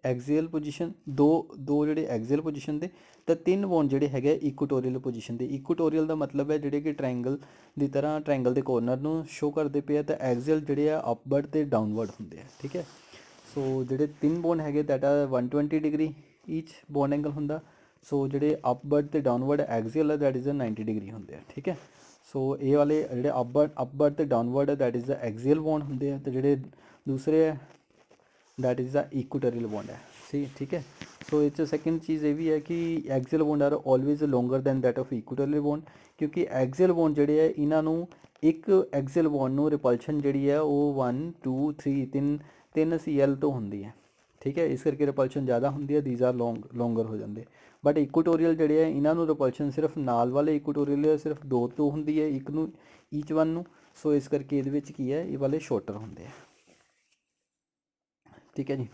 ਐਗਜ਼ੀਅਲ ਪੋਜੀਸ਼ਨ, ਦੋ ਜਿਹੜੇ ਐਗਜ਼ੀਅਲ ਪੋਜੀਸ਼ਨ ਦੇ, ਤਾਂ 3 ਬੌਂਡ ਜਿਹੜੇ ਹੈਗੇ ਇਕੁਟੋਰੀਅਲ ਪੋਜੀਸ਼ਨ ਦੇ। ਇਕੁਟੋਰੀਅਲ ਦਾ ਮਤਲਬ ਹੈ ਜਿਹੜੇ ਕਿ ਟਰਾਇੰਗਲ ਦੀ ਤਰ੍ਹਾਂ ਟਰਾਇੰਗਲ ਦੇ ਕੋਰਨਰ ਨੂੰ ਸ਼ੋ ਕਰਦੇ ਪਏ ਆ, ਤਾਂ ਐਗਜ਼ੀਅਲ ਜਿਹੜੇ ਆ ਅਪਵਰਡ ਤੇ ਡਾਊਨਵਰਡ ਹੁੰਦੇ ਆ, ਠੀਕ ਹੈ। ਸੋ ਜਿਹੜੇ 3 ਬੌਂਡ ਹੈਗੇ ਦੈਟ ਆ 120 ਡਿਗਰੀ ਈਚ ਬੌਂਡ ਐਂਗਲ ਹੁੰਦਾ। ਸੋ ਜਿਹੜੇ ਅਪਵਰਡ ਤੇ ਡਾਊਨਵਰਡ ਐਗਜ਼ੀਅਲ ਹੈ ਦੈਟ ਇਜ਼ 90 ਡਿਗਰੀ ਹੁੰਦੇ ਆ, ਠੀਕ ਹੈ। ਸੋ ਇਹ ਵਾਲੇ ਜਿਹੜੇ ਅਪਵਰਡ ਤੇ ਡਾਊਨਵਰਡ ਹੈ ਦੈਟ ਇਜ਼ ਦਾ ਐਗਜ਼ੀਅਲ ਬੌਂਡ ਹੁੰਦੇ ਆ, ਤੇ ਜਿਹੜੇ ਦੂਸਰੇ ਹੈ ਦੈਟ ਇਜ਼ ਦਾ ਇਕੁਟੋਰੀਅਲ ਬੌਂਡ ਹੈ, ਠੀਕ ਹੈ। ਸੋ ਇਹ 'ਚ ਸੈਕਿੰਡ ਚੀਜ਼ ਇਹ ਵੀ ਹੈ ਕਿ axial bond are always longer than that of equatorial bond, ਕਿਉਂਕਿ ਐਗਜ਼ੀਅਲ ਬੌਂਡ ਜਿਹੜੇ ਹੈ ਇਹਨਾਂ ਨੂੰ ਇੱਕ ਐਗਜ਼ੀਅਲ ਬੌਂਡ ਨੂੰ ਰਿਪਲਸ਼ਨ ਜਿਹੜੀ ਹੈ ਉਹ 1 2 3 ਤਿੰਨ Cl ਤੋਂ ਹੁੰਦੀ ਹੈ, ਠੀਕ ਹੈ। ਇਸ ਕਰਕੇ ਰਿਪਲਸ਼ਨ ਜ਼ਿਆਦਾ ਹੁੰਦੀ ਹੈ, ਦੀਜ਼ ਆਰ ਲੋਂਗਰ ਹੋ ਜਾਂਦੇ। ਬਟ ਇਕੁਟੋਰੀਅਲ ਜਿਹੜੇ ਹੈ ਇਹਨਾਂ ਨੂੰ ਰਿਪਲਸ਼ਨ ਸਿਰਫ ਨਾਲ ਵਾਲੇ ਇਕੁਟੋਰੀਅਲ ਸਿਰਫ 2 ਤੋਂ ਹੁੰਦੀ ਹੈ, ਇੱਕ ਨੂੰ ਈਚ ਵਨ ਨੂੰ। ਸੋ ਇਸ ਕਰਕੇ ਇਹਦੇ ਵਿੱਚ ਕੀ ਹੈ, ਇਹ ਵਾਲੇ ਸ਼ੋਰਟਰ ਹੁੰਦੇ ਆ, ਠੀਕ ਹੈ ਜੀ।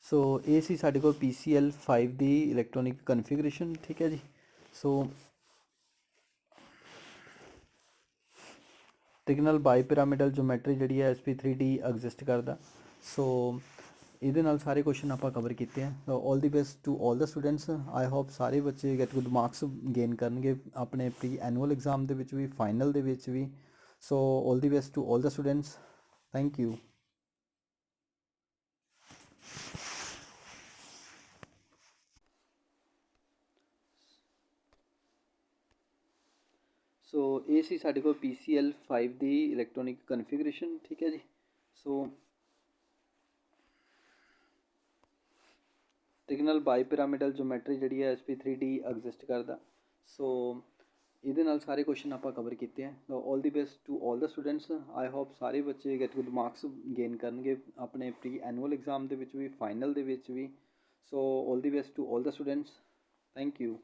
ਸੋ ਇਹ ਸੀ ਸਾਡੇ ਕੋਲ PCL5 ਦੀ ਇਲੈਕਟ੍ਰੋਨਿਕ ਕਨਫੀਗਰੇਸ਼ਨ, ਠੀਕ ਹੈ ਜੀ। ਸੋ ਟ੍ਰਿਗਨਲ ਬਾਈਪਿਰਾਮਿਡਲ ਜੋਮੈਟਰੀ ਜਿਹੜੀ ਹੈ SP3D ਐਗਜ਼ਿਸਟ ਕਰਦਾ। ਸੋ ਇਹਦੇ ਨਾਲ ਸਾਰੇ ਕੁਐਸਚਨ ਆਪਾਂ ਕਵਰ ਕੀਤੇ ਆ। All the best to all the students. I hope ਸਾਰੇ ਬੱਚੇ ਗੈਟ ਗੁੱਡ ਮਾਰਕਸ ਗੇਨ ਕਰਨਗੇ ਆਪਣੇ ਪ੍ਰੀ ਐਨੂਅਲ ਐਗਜ਼ਾਮ ਦੇ ਵਿੱਚ ਵੀ, ਫਾਈਨਲ ਦੇ ਵਿੱਚ ਵੀ। So all the best to all the students, thank you. So ਇਹ ਸੀ ਸਾਡੇ ਕੋਲ PCL5 ਦੀ ਇਲੈਕਟ੍ਰੋਨਿਕ ਕਨਫੀਗਰੇਸ਼ਨ, ਠੀਕ ਹੈ ਜੀ। ਸੋ ਟ੍ਰਿਗਨਲ ਬਾਈਪਿਰਾਮਿਡਲ ਜੋਮੈਟਰੀ ਜਿਹੜੀ ਹੈ SP3D ਐਗਜ਼ਿਸਟ ਕਰਦਾ। ਸੋ ਇਹਦੇ ਨਾਲ ਸਾਰੇ ਕੁਐਸਚਨ ਆਪਾਂ ਕਵਰ ਕੀਤੇ ਆ। All the best to all the students. I hope ਸਾਰੇ ਬੱਚੇ ਗੈਟ ਗੁੱਡ ਮਾਰਕਸ ਗੇਨ ਕਰਨਗੇ ਆਪਣੇ ਪ੍ਰੀ ਐਨੂਅਲ ਐਗਜ਼ਾਮ ਦੇ ਵਿੱਚ ਵੀ, ਫਾਈਨਲ ਦੇ ਵਿੱਚ ਵੀ। So all the best to all the students, thank you.